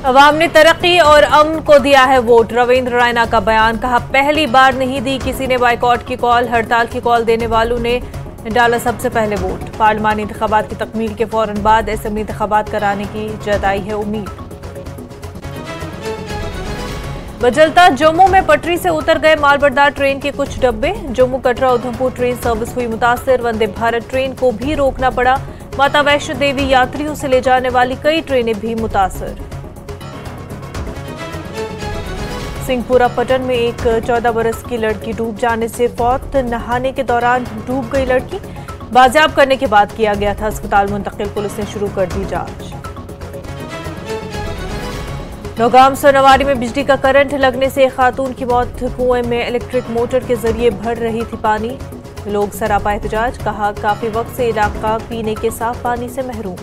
अवाम ने तरक्की और अमन को दिया है वोट। रविंद्र रैना का बयान, कहा पहली बार नहीं दी किसी ने बाइकआउट की कॉल, हड़ताल की कॉल देने वालों ने डाला सबसे पहले वोट। पार्लिमानी इंतखाबात की तकमील के फौरन बाद असेंबली इंतखाबात कराने की जताई है उम्मीद। बजलता जम्मू में पटरी से उतर गए मालबरदार ट्रेन के कुछ डब्बे। जम्मू कटरा उधमपुर ट्रेन सर्विस हुई मुतासिर। वंदे भारत ट्रेन को भी रोकना पड़ा। माता वैष्णो देवी यात्रियों से ले जाने वाली कई ट्रेनें भी मुतासिर। सिंहपुरा पटन में एक 14 बरस की लड़की डूब जाने से फौत। नहाने के दौरान डूब गई लड़की, बाजियाब करने के बाद किया गया था अस्पताल मुंतकिल। पुलिस ने शुरू कर दी जांच। नौगाम सोनावारी में बिजली का करंट लगने से एक खातून की मौत। कुएं में इलेक्ट्रिक मोटर के जरिए भर रही थी पानी। लोग सरापा एहतजाज, कहा काफी वक्त से इलाका पीने के साफ पानी से महरूम।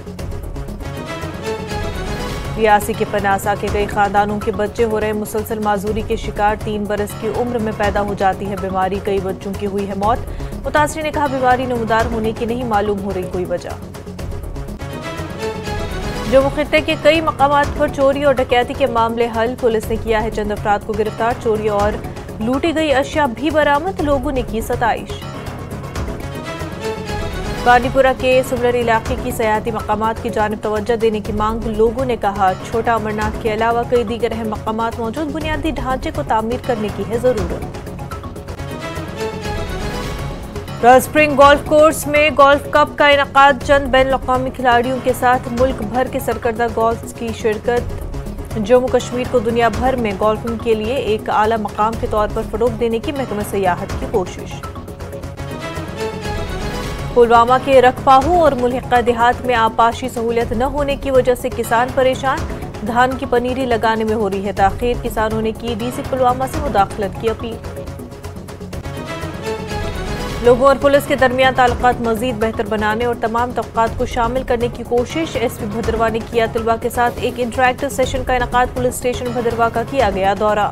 रियासी के पनासा के कई खानदानों के बच्चे हो रहे मुसलसल माजूरी के शिकार। 3 बरस की उम्र में पैदा हो जाती है बीमारी, कई बच्चों की हुई है मौत। मुतासरी ने कहा बीमारी नमूदार होने की नहीं मालूम हो रही कोई वजह। जम्मू खित्ते के कई मकामात पर चोरी और डकैती के मामले हल। पुलिस ने किया है चंद अफराद को गिरफ्तार। चोरी और लूटी गई अशिया भी बरामद। लोगों ने की सताइश। बांडीपुरा के सुमलर इलाके की सयाहती मकामात की जानिब तवज्जो देने की मांग। लोगों ने कहा छोटा अमरनाथ के अलावा कई दीगर अहम मकामात मौजूद, बुनियादी ढांचे को तामीर करने की है जरूरत। रॉयल स्प्रिंग गोल्फ कोर्स में गोल्फ कप का इनकाद। चंद बैन अवी खिलाड़ियों के साथ मुल्क भर के सरकर्दा गोल्फ की शिरकत। जम्मू कश्मीर को दुनिया भर में गोल्फिंग के लिए एक आला मकाम के तौर पर फरोग देने की महकमा सयाहत की कोशिश। पुलवामा के रखपाहू और मुल्हिका देहात में आपाशी सहूलियत न होने की वजह से किसान परेशान। धान की पनीरी लगाने में हो रही है ताखीर। किसानों ने की डीसी पुलवामा से मुदाखलत की अपील। लोगों और पुलिस के दरमियान ताल्लुकात मजीद बेहतर बनाने और तमाम तबकात को शामिल करने की कोशिश। एसपी भद्रवाह ने किया तलबा के साथ एक इंटरैक्टिव सेशन का इनकाद। पुलिस स्टेशन भद्रवाह का किया गया दौरा।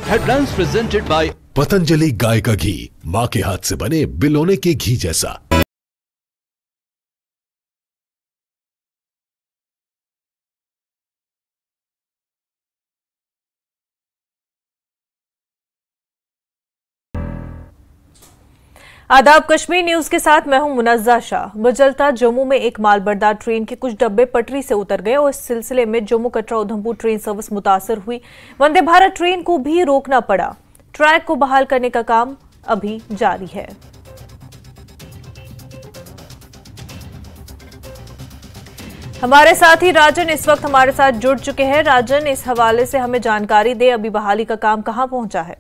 हेडलाइंस प्रेजेंटेड बाय पतंजलि गाय का घी, माँ के हाथ से बने बिलोने के घी जैसा। आदाब, कश्मीर न्यूज के साथ मैं हूं मुनज़्ज़ा शाह। बजलता जम्मू में एक मालबरदार ट्रेन के कुछ डब्बे पटरी से उतर गए और इस सिलसिले में जम्मू कटरा उधमपुर ट्रेन सर्विस मुतासर हुई। वंदे भारत ट्रेन को भी रोकना पड़ा। ट्रैक को बहाल करने का काम अभी जारी है। हमारे साथी राजन इस वक्त हमारे साथ जुड़ चुके हैं। राजन, इस हवाले से हमें जानकारी दे, अभी बहाली का काम कहां पहुंचा है?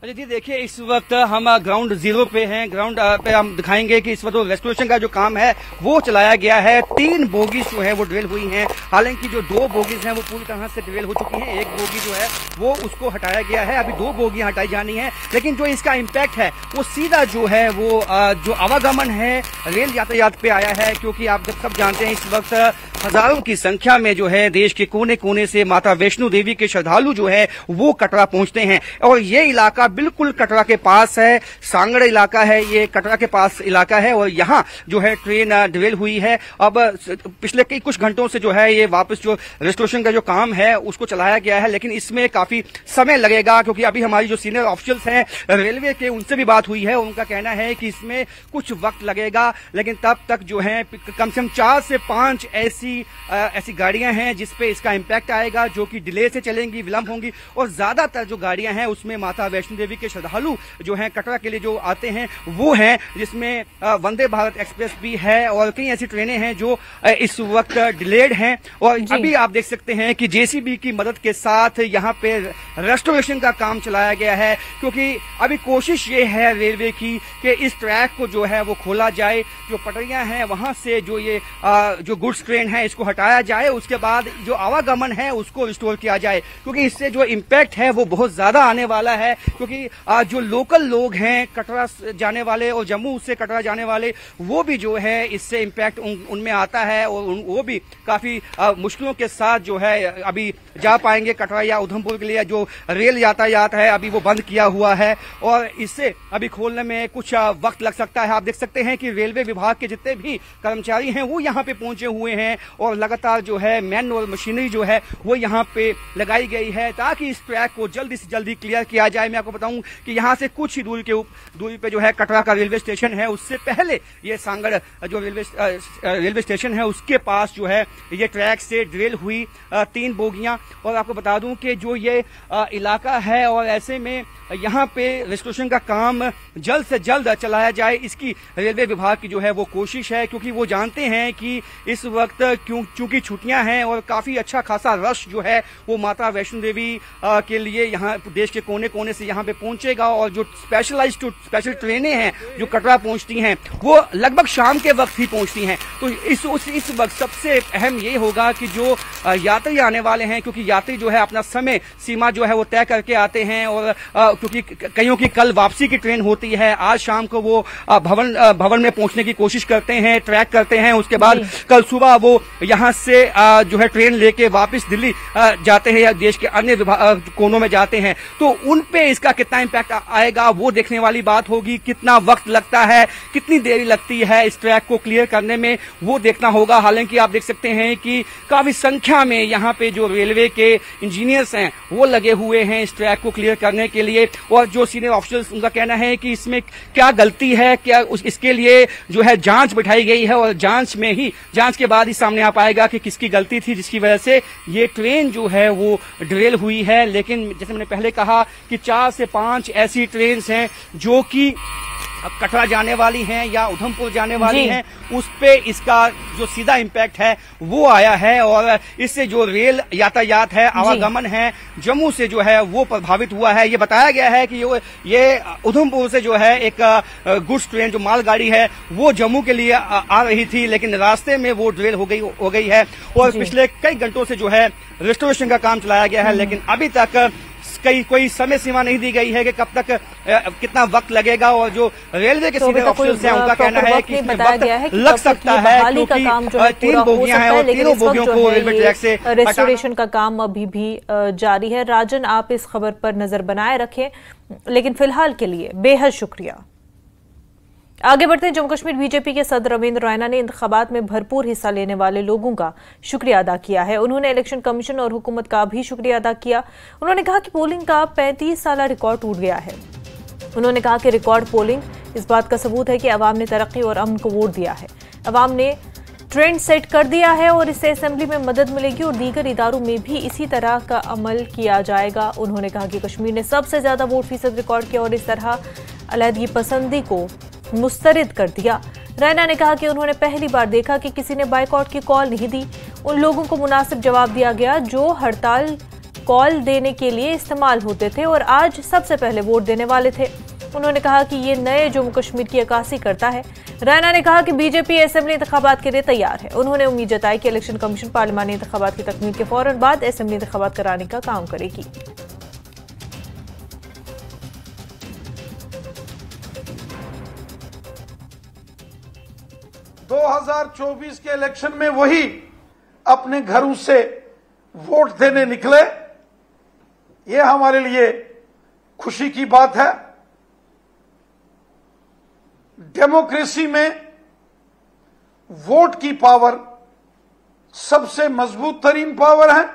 जी देखिए, इस वक्त हम ग्राउंड जीरो पे हैं। ग्राउंड पे हम दिखाएंगे कि इस वक्त रेस्टोरेशन का जो काम है वो चलाया गया है। 3 बोगीज जो है वो ड्रिल हुई हैं। हालांकि जो 2 बोगीज हैं वो पूरी तरह से ड्रिल हो चुकी हैं। 1 बोगी जो है वो उसको हटाया गया है। अभी 2 बोगियां हटाई जानी है। लेकिन जो इसका इम्पैक्ट है वो सीधा जो है वो जो आवागमन है रेल यातायात पे आया है। क्योंकि आप जब सब जानते हैं इस वक्त हजारों की संख्या में जो है देश के कोने कोने से माता वैष्णो देवी के श्रद्धालु जो है वो कटरा पहुंचते हैं। और ये इलाका बिल्कुल कटरा के पास है। सांगड़ इलाका है, ये कटरा के पास इलाका है। और यहाँ जो है ट्रेन डिवेल हुई है। अब पिछले कुछ घंटों से जो है ये वापस जो रेस्टोरेशन का जो काम है उसको चलाया गया है। लेकिन इसमें काफी समय लगेगा, क्योंकि अभी हमारी जो सीनियर ऑफिशियल्स हैं रेलवे के, उनसे भी बात हुई है। उनका कहना है कि इसमें कुछ वक्त लगेगा। लेकिन तब तक जो है कम से कम 4 से 5 ऐसी गाड़ियां हैं जिसपे इसका इम्पैक्ट आएगा, जो कि डिले से चलेंगी, विलंब होंगी। और ज्यादातर जो गाड़ियां हैं उसमें माता वैष्णो देवी के श्रद्धालु जो हैं कटरा के लिए जो आते हैं वो हैं, जिसमें वंदे भारत एक्सप्रेस भी है और कई ऐसी ट्रेनें हैं जो इस वक्त डिलेड हैं। और अभी आप देख सकते हैं कि जेसीबी की मदद के साथ यहाँ पे रेस्टोरेशन का काम चलाया गया है। क्योंकि अभी कोशिश ये है रेलवे की कि इस ट्रैक को जो है वो खोला जाए। जो पटरियां हैं वहां से जो ये जो गुड्स ट्रेन है इसको हटाया जाए। उसके बाद जो आवागमन है उसको रिस्टोर किया जाए, क्योंकि इससे जो इम्पैक्ट है वो बहुत ज्यादा आने वाला है। क्योंकि क्योंकि जो लोकल लोग हैं कटरा जाने वाले और जम्मू से कटरा जाने वाले, वो भी जो है इससे इम्पैक्ट उनमें आता है और वो भी काफी मुश्किलों के साथ जो है अभी जा पाएंगे कटरा या उधमपुर के लिए। जो रेल यातायात है अभी वो बंद किया हुआ है और इससे अभी खोलने में कुछ वक्त लग सकता है। आप देख सकते हैं कि रेलवे विभाग के जितने भी कर्मचारी हैं वो यहाँ पे पहुंचे हुए हैं और लगातार जो है मैन और मशीनरी जो है वो यहाँ पे लगाई गई है ताकि इस ट्रैक को जल्दी से जल्दी क्लियर किया जाए। मैं आपको बताऊं कि यहाँ से कुछ ही दूरी पे जो है कटरा का रेलवे स्टेशन है, उससे पहले ये सांगड़ जो रेलवे स्टेशन है उसके पास जो है ये ट्रैक से ड्रिल हुई 3 बोगियां। और आपको बता दूं कि जो ये इलाका है और ऐसे में यहाँ पे रेस्टोरेशन का काम जल्द से जल्द चलाया जाए, इसकी रेलवे विभाग की जो है वो कोशिश है, क्योंकि वो जानते हैं कि इस वक्त चूंकि छुट्टियां हैं और काफी अच्छा खासा रश जो है वो माता वैष्णो देवी के लिए यहाँ देश के कोने कोने से यहाँ पे पहुंचेगा। और जो स्पेशल ट्रेनें हैं जो कटरा पहुंचती हैं वो लगभग शाम के वक्त ही पहुंचती हैं। तो इस वक्त सबसे अहम ये होगा कि जो यात्री आने वाले हैं, क्योंकि यात्री जो है अपना समय सीमा जो है वो तय करके आते हैं और क्योंकि कईयों की कल वापसी की ट्रेन होती है, आज शाम को वो भवन में पहुंचने की कोशिश करते हैं, ट्रैक करते हैं, उसके बाद कल सुबह वो यहां से जो है ट्रेन लेके वापस दिल्ली जाते हैं या देश के अन्य कोनों में जाते हैं। तो उन पे इसका कितना इम्पैक्ट आएगा वो देखने वाली बात होगी। कितना वक्त लगता है, कितनी देरी लगती है इस ट्रैक को क्लियर करने में, वो देखना होगा। हालांकि आप देख सकते हैं कि काफी संख्या में यहाँ पे जो रेलवे के इंजीनियर्स हैं वो लगे हुए हैं इस ट्रैक को क्लियर करने के लिए। और जो सीनियर ऑफिसर्स, उनका कहना है कि इसमें क्या गलती है, क्या इसके लिए जो है जांच बिठाई गई है और जांच के बाद ही सामने आ पाएगा कि किसकी गलती थी जिसकी वजह से ये ट्रेन जो है वो डिरेल हुई है। लेकिन जैसे मैंने पहले कहा कि 4 से 5 ऐसी ट्रेन हैं जो कि कटरा जाने वाली हैं या उधमपुर जाने वाली हैं, उस पे इसका जो सीधा इम्पैक्ट है वो आया है और इससे जो रेल यातायात है, आवागमन है जम्मू से जो है वो प्रभावित हुआ है। ये बताया गया है कि ये उधमपुर से जो है एक गुड्स ट्रेन जो मालगाड़ी है वो जम्मू के लिए आ रही थी, लेकिन रास्ते में वो डिरेल हो गई है और पिछले कई घंटों से जो है रेस्टोरेशन का काम चलाया गया है, लेकिन अभी तक कोई समय सीमा नहीं दी गई है कि कब तक कितना वक्त लगेगा। और जो रेलवे के सीनियर ऑफिसर्स हैं उनका कहना है कि इसमें वक्त लग सकता है, क्योंकि 3 बोगियां हैं और तीनों बोगियों को रेलवे ट्रैक से रेस्टोरेशन का काम अभी भी जारी है। राजन, आप इस खबर पर नजर बनाए रखें, लेकिन फिलहाल के लिए बेहद शुक्रिया। आगे बढ़ते हैं। जम्मू कश्मीर बीजेपी के सदर रविंद्र रैना ने इंतखाबात में भरपूर हिस्सा लेने वाले लोगों का शुक्रिया अदा किया है। उन्होंने इलेक्शन कमीशन और हुकूमत का भी शुक्रिया अदा किया। उन्होंने कहा कि पोलिंग का 35 साल रिकॉर्ड टूट गया है। उन्होंने कहा कि रिकॉर्ड पोलिंग इस बात का सबूत है कि अवाम ने तरक्की और अमन को वोट दिया है। अवाम ने ट्रेंड सेट कर दिया है और इससे असेंबली में मदद मिलेगी और दीगर इदारों में भी इसी तरह का अमल किया जाएगा। उन्होंने कहा कि कश्मीर ने सबसे ज्यादा वोट फीसद रिकॉर्ड किया और इस तरह अलहदगी पसंदी को मुस्तरद कर दिया। रैना ने कहा कि उन्होंने पहली बार देखा कि किसी ने बायकॉट की कॉल नहीं दी। उन लोगों को मुनासिब जवाब दिया गया जो हड़ताल कॉल देने के लिए इस्तेमाल होते थे और आज सबसे पहले वोट देने वाले थे। उन्होंने कहा कि ये नए जम्मू कश्मीर की अक्कासी करता है। रैना ने कहा कि बीजेपी असेंबली इंतखाबात के लिए तैयार है। उन्होंने उम्मीद जताई कि इलेक्शन कमीशन पार्लिमानी इंतखाबात की तकमील के फौरन बाद असेंबली इंतखाबात कराने का काम करेगी। 2024 के इलेक्शन में वही अपने घरों से वोट देने निकले, ये हमारे लिए खुशी की बात है। डेमोक्रेसी में वोट की पावर सबसे मजबूत तरीन पावर है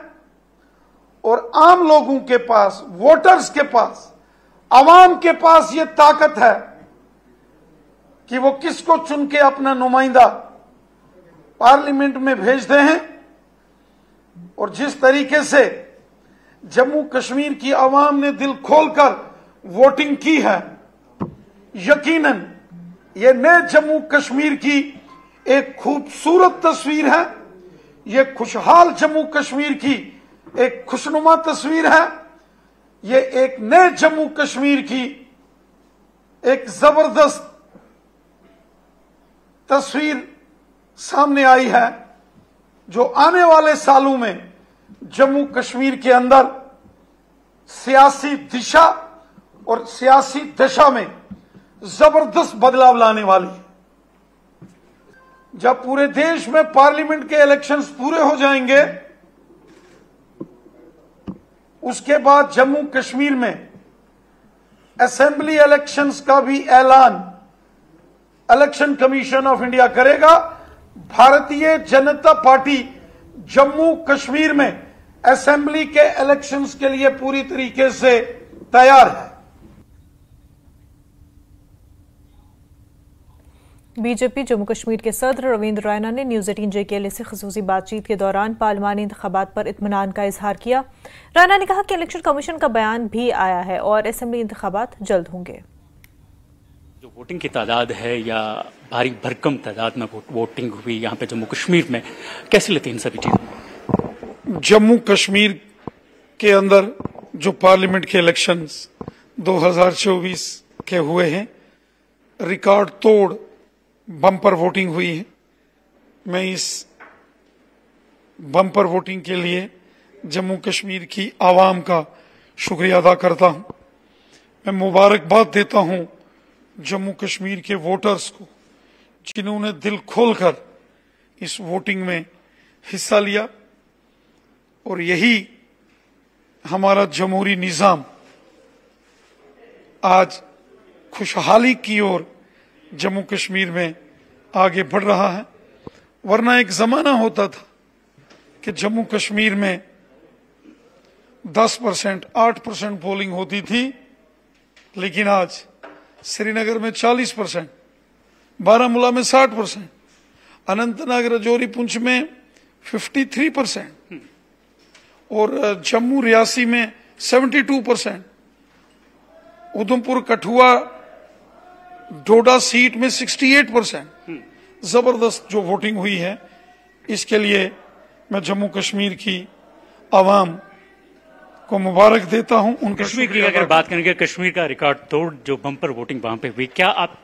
और आम लोगों के पास, वोटर्स के पास, आवाम के पास ये ताकत है कि वो किसको चुन के अपना नुमाइंदा पार्लियामेंट में भेजते हैं। और जिस तरीके से जम्मू कश्मीर की आवाम ने दिल खोलकर वोटिंग की है, यकीनन ये नए जम्मू कश्मीर की एक खूबसूरत तस्वीर है। ये खुशहाल जम्मू कश्मीर की एक खुशनुमा तस्वीर है। ये एक नए जम्मू कश्मीर की एक जबरदस्त तस्वीर सामने आई है, जो आने वाले सालों में जम्मू कश्मीर के अंदर सियासी दिशा और सियासी दिशा में जबरदस्त बदलाव लाने वाली है। जब पूरे देश में पार्लियामेंट के इलेक्शंस पूरे हो जाएंगे, उसके बाद जम्मू कश्मीर में असेंबली इलेक्शंस का भी ऐलान इलेक्शन कमीशन ऑफ इंडिया करेगा। भारतीय जनता पार्टी जम्मू कश्मीर में असेंबली के इलेक्शंस के लिए पूरी तरीके से तैयार है। बीजेपी जम्मू कश्मीर के सदर रविंद्र रैना ने न्यूज़ 18 JKL से ख़ुसूसी बातचीत के दौरान पार्लिमानी इंतखाबात पर इत्मीनान का इजहार किया। रैना ने कहा कि इलेक्शन कमीशन का बयान भी आया है और असेंबली इंतखाबात जल्द होंगे। जो वोटिंग की तादाद है या भारी भरकम तादाद में वोटिंग हुई यहाँ पे जम्मू कश्मीर में, कैसी लेती हैं इन सभी चीज़ों? जम्मू कश्मीर के अंदर जो पार्लियामेंट के इलेक्शंस 2024 के हुए हैं, रिकॉर्ड तोड़ बम्पर वोटिंग हुई है। मैं इस बम्पर वोटिंग के लिए जम्मू कश्मीर की आवाम का शुक्रिया अदा करता हूं। मैं मुबारकबाद देता हूं जम्मू कश्मीर के वोटर्स को, जिन्होंने दिल खोलकर इस वोटिंग में हिस्सा लिया। और यही हमारा जमहूरी निजाम आज खुशहाली की ओर जम्मू कश्मीर में आगे बढ़ रहा है। वरना एक जमाना होता था कि जम्मू कश्मीर में 10%, 8% पोलिंग होती थी, लेकिन आज श्रीनगर में 40%, बारामूला में 60%, अनंतनाग, राजौरी, पुंछ में 53% और जम्मू रियासी में 72%, उधमपुर, कठुआ, डोडा सीट में 68%। जबरदस्त जो वोटिंग हुई है, इसके लिए मैं जम्मू कश्मीर की आवाम को मुबारक देता हूं। उनका कश्मीर की अगर बात करेंगे, कश्मीर का रिकॉर्ड तोड़ जो बम्पर वोटिंग वहां पे हुई, क्या आप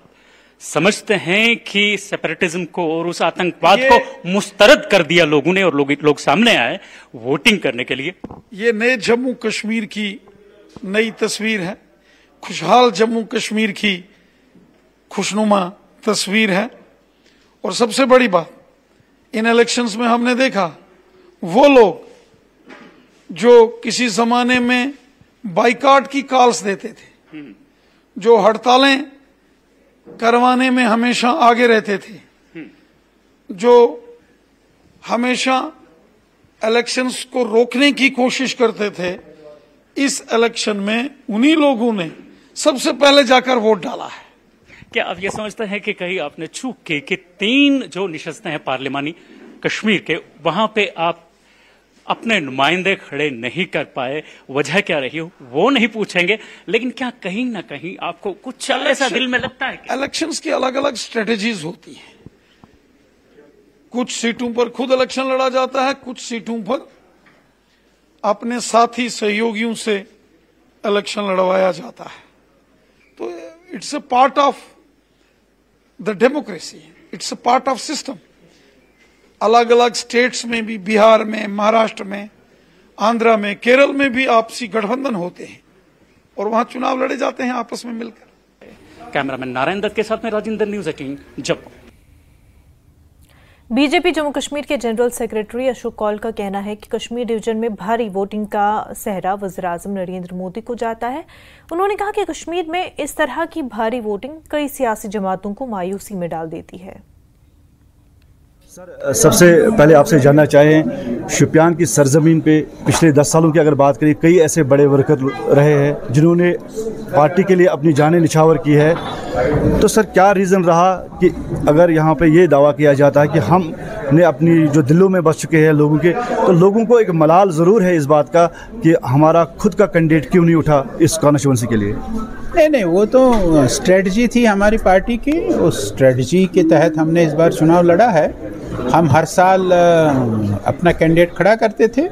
समझते हैं कि सेपरेटिज्म को और उस आतंकवाद को मुस्तरद कर दिया लोगों ने और लोग सामने आए वोटिंग करने के लिए? ये नए जम्मू कश्मीर की नई तस्वीर है, खुशहाल जम्मू कश्मीर की खुशनुमा तस्वीर है। और सबसे बड़ी बात, इन इलेक्शंस में हमने देखा वो लोग जो किसी जमाने में बाइकाट की कॉल्स देते थे, जो हड़तालें करवाने में हमेशा आगे रहते थे, जो हमेशा इलेक्शंस को रोकने की कोशिश करते थे, इस इलेक्शन में उन्हीं लोगों ने सबसे पहले जाकर वोट डाला है। क्या आप ये समझते हैं कि कहीं आपने चूक की कि 3 जो निशस्तें हैं पार्लिमानी कश्मीर के, वहां पे आप अपने नुमाइंदे खड़े नहीं कर पाए, वजह क्या रही हो वो नहीं पूछेंगे, लेकिन क्या कहीं ना कहीं आपको कुछ ऐसा दिल में लगता है? इलेक्शंस की अलग अलग स्ट्रेटेजीज होती हैं। कुछ सीटों पर खुद इलेक्शन लड़ा जाता है, कुछ सीटों पर अपने साथी सहयोगियों से इलेक्शन लड़वाया जाता है। तो it's a part of the democracy, it's a part of system. अलग अलग स्टेट्स में भी, बिहार में, महाराष्ट्र में, आंध्रा में, केरल में भी आपसी गठबंधन होते हैं और वहां चुनाव लड़े जाते हैं आपस में मिलकर। कैमरामैन नारायण दत्त के साथ में राजेंद्र, न्यूज़ 18 जम्मू। बीजेपी जम्मू कश्मीर के जनरल सेक्रेटरी अशोक कौल का कहना है कि कश्मीर डिवीजन में भारी वोटिंग का सहरा वज़ीर-ए-आज़म नरेंद्र मोदी को जाता है। उन्होंने कहा कि कश्मीर में इस तरह की भारी वोटिंग कई सियासी जमातों को मायूसी में डाल देती है। सर, सबसे पहले आपसे जानना चाहें, शुपियान की सरजमीन पे पिछले 10 सालों की अगर बात करें, कई ऐसे बड़े वर्कर रहे हैं जिन्होंने पार्टी के लिए अपनी जानें निछावर की है। तो सर, क्या रीज़न रहा कि अगर यहाँ पे ये दावा किया जाता है कि हमने अपनी जो दिलों में बस चुके हैं लोगों के, तो लोगों को एक मलाल ज़रूर है इस बात का कि हमारा खुद का कैंडिडेट क्यों नहीं उठा इस कॉन्स्टिट्यूंसी के लिए? नहीं, वो तो स्ट्रेटजी थी हमारी पार्टी की। उस स्ट्रेटजी के तहत हमने इस बार चुनाव लड़ा है। हम हर साल अपना कैंडिडेट खड़ा करते थे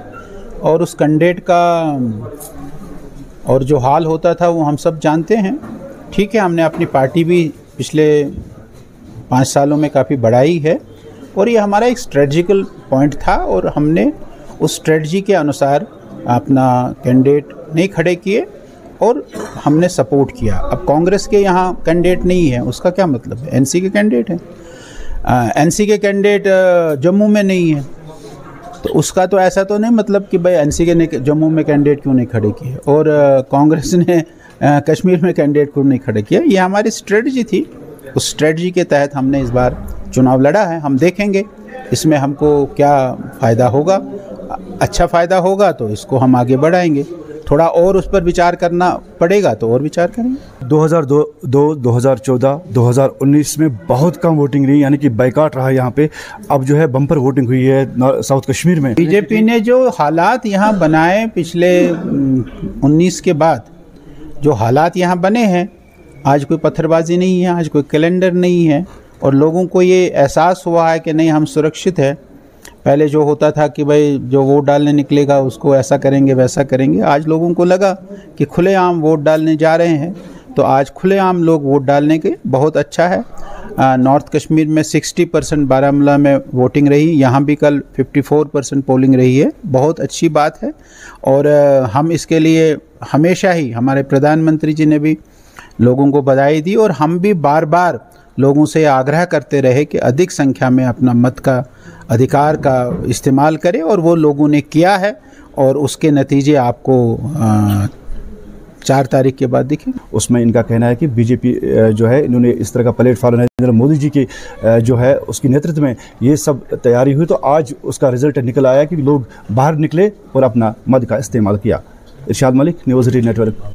और उस कैंडिडेट का और जो हाल होता था वो हम सब जानते हैं। ठीक है, हमने अपनी पार्टी भी पिछले 5 सालों में काफ़ी बढ़ाई है और ये हमारा एक स्ट्रेटजिकल पॉइंट था और हमने उस स्ट्रेटजी के अनुसार अपना कैंडिडेट नहीं खड़े किए और हमने सपोर्ट किया। अब कांग्रेस के यहाँ कैंडिडेट नहीं है, उसका क्या मतलब है? एनसी के कैंडिडेट हैं, एनसी के कैंडिडेट जम्मू में नहीं है, तो उसका तो ऐसा तो नहीं मतलब कि भाई एनसी के ने जम्मू में कैंडिडेट क्यों नहीं खड़े किए और कांग्रेस ने कश्मीर में कैंडिडेट क्यों नहीं खड़े किया। ये हमारी स्ट्रेटजी थी, उस स्ट्रेटजी के तहत हमने इस बार चुनाव लड़ा है। हम देखेंगे इसमें हमको क्या फ़ायदा होगा, अच्छा फ़ायदा होगा तो इसको हम आगे बढ़ाएंगे, थोड़ा और उस पर विचार करना पड़ेगा तो और विचार करेंगे। 2002, 2014, 2019 में बहुत कम वोटिंग रही, यानी कि बाइकाट रहा यहाँ पे। अब जो है बम्पर वोटिंग हुई है साउथ कश्मीर में। बीजेपी ने जो हालात यहाँ बनाए पिछले 19 के बाद, जो हालात यहाँ बने हैं, आज कोई पत्थरबाजी नहीं है, आज कोई कैलेंडर नहीं है और लोगों को ये एहसास हुआ है कि नहीं हम सुरक्षित है। पहले जो होता था कि भाई जो वोट डालने निकलेगा उसको ऐसा करेंगे वैसा करेंगे, आज लोगों को लगा कि खुलेआम वोट डालने जा रहे हैं, तो आज खुलेआम लोग वोट डालने के बहुत अच्छा है। नॉर्थ कश्मीर में 60% बारामूला में वोटिंग रही, यहाँ भी कल 54% पोलिंग रही है, बहुत अच्छी बात है। और हम इसके लिए हमेशा ही, हमारे प्रधानमंत्री जी ने भी लोगों को बधाई दी और हम भी बार बार लोगों से आग्रह करते रहे कि अधिक संख्या में अपना मत का अधिकार का इस्तेमाल करें और वो लोगों ने किया है और उसके नतीजे आपको 4 तारीख के बाद दिखेंगे। उसमें इनका कहना है कि बीजेपी जो है इन्होंने इस तरह का प्लेटफॉर्म नरेंद्र मोदी जी की जो है उसकी नेतृत्व में ये सब तैयारी हुई, तो आज उसका रिजल्ट निकल आया कि लोग बाहर निकले और अपना मत का इस्तेमाल किया। इरशाद मलिक, न्यूज़ 18 नेटवर्क।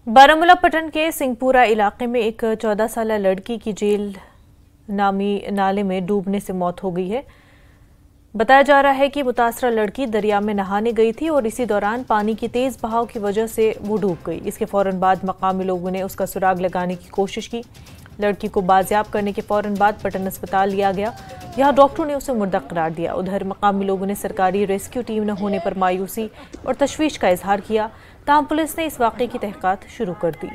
बारामूला पटन के सिंहपुरा इलाके में एक 14 साल लड़की की जेल नामी नाले में डूबने से मौत हो गई है। बताया जा रहा है कि मुतासरा लड़की दरिया में नहाने गई थी और इसी दौरान पानी की तेज बहाव की वजह से वो डूब गई। इसके फौरन बाद मकामी लोगों ने उसका सुराग लगाने की कोशिश की। लड़की को बाजियाब करने के फौरन बाद पटन अस्पताल लिया गया, यहाँ डॉक्टरों ने उसे मुर्दा करार दिया। उधर मकामी लोगों ने सरकारी रेस्क्यू टीम न होने पर मायूसी और तशवीश का इजहार किया, ताहम पुलिस ने इस वाक़े की तहक़ीक़ात शुरू कर दी।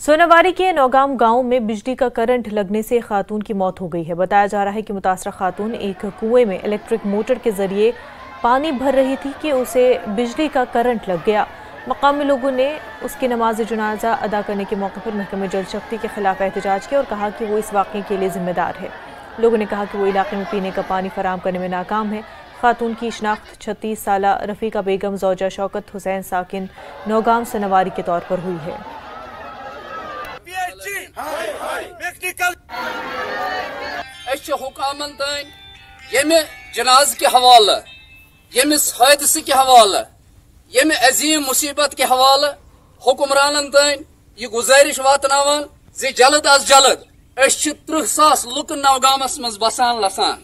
सोनावारी के नौगाम गांव में बिजली का करंट लगने से खातून की मौत हो गई है। बताया जा रहा है कि मुतासरा खातून एक कुएं में इलेक्ट्रिक मोटर के जरिए पानी भर रही थी कि उसे बिजली का करंट लग गया। मकामी लोगों ने उसकी नमाज जनाजा अदा करने के मौके पर महकमे जल शक्ति के खिलाफ एहतजाज किया और कहा कि वो इस वाक़े के लिए जिम्मेदार है। लोगों ने कहा कि वो इलाके में पीने का पानी फराहम करने में नाकाम है। खातून की शिनाख्त 36 साल रफ़ीका बेगम ज़ौजा शौकत हुसैन साकिन नौगाम सोनावारी के तौर पर हुई है। हुकामन तान ये जनाज के हवाले, ये हादसे के हवाले, ये अजीम मुसीबत के हवाले हुक्मरानन तान ये गुजारिश वातनावान जे जल्द अज जल्द 30,000 लुक नौगामस मज बसान लसान।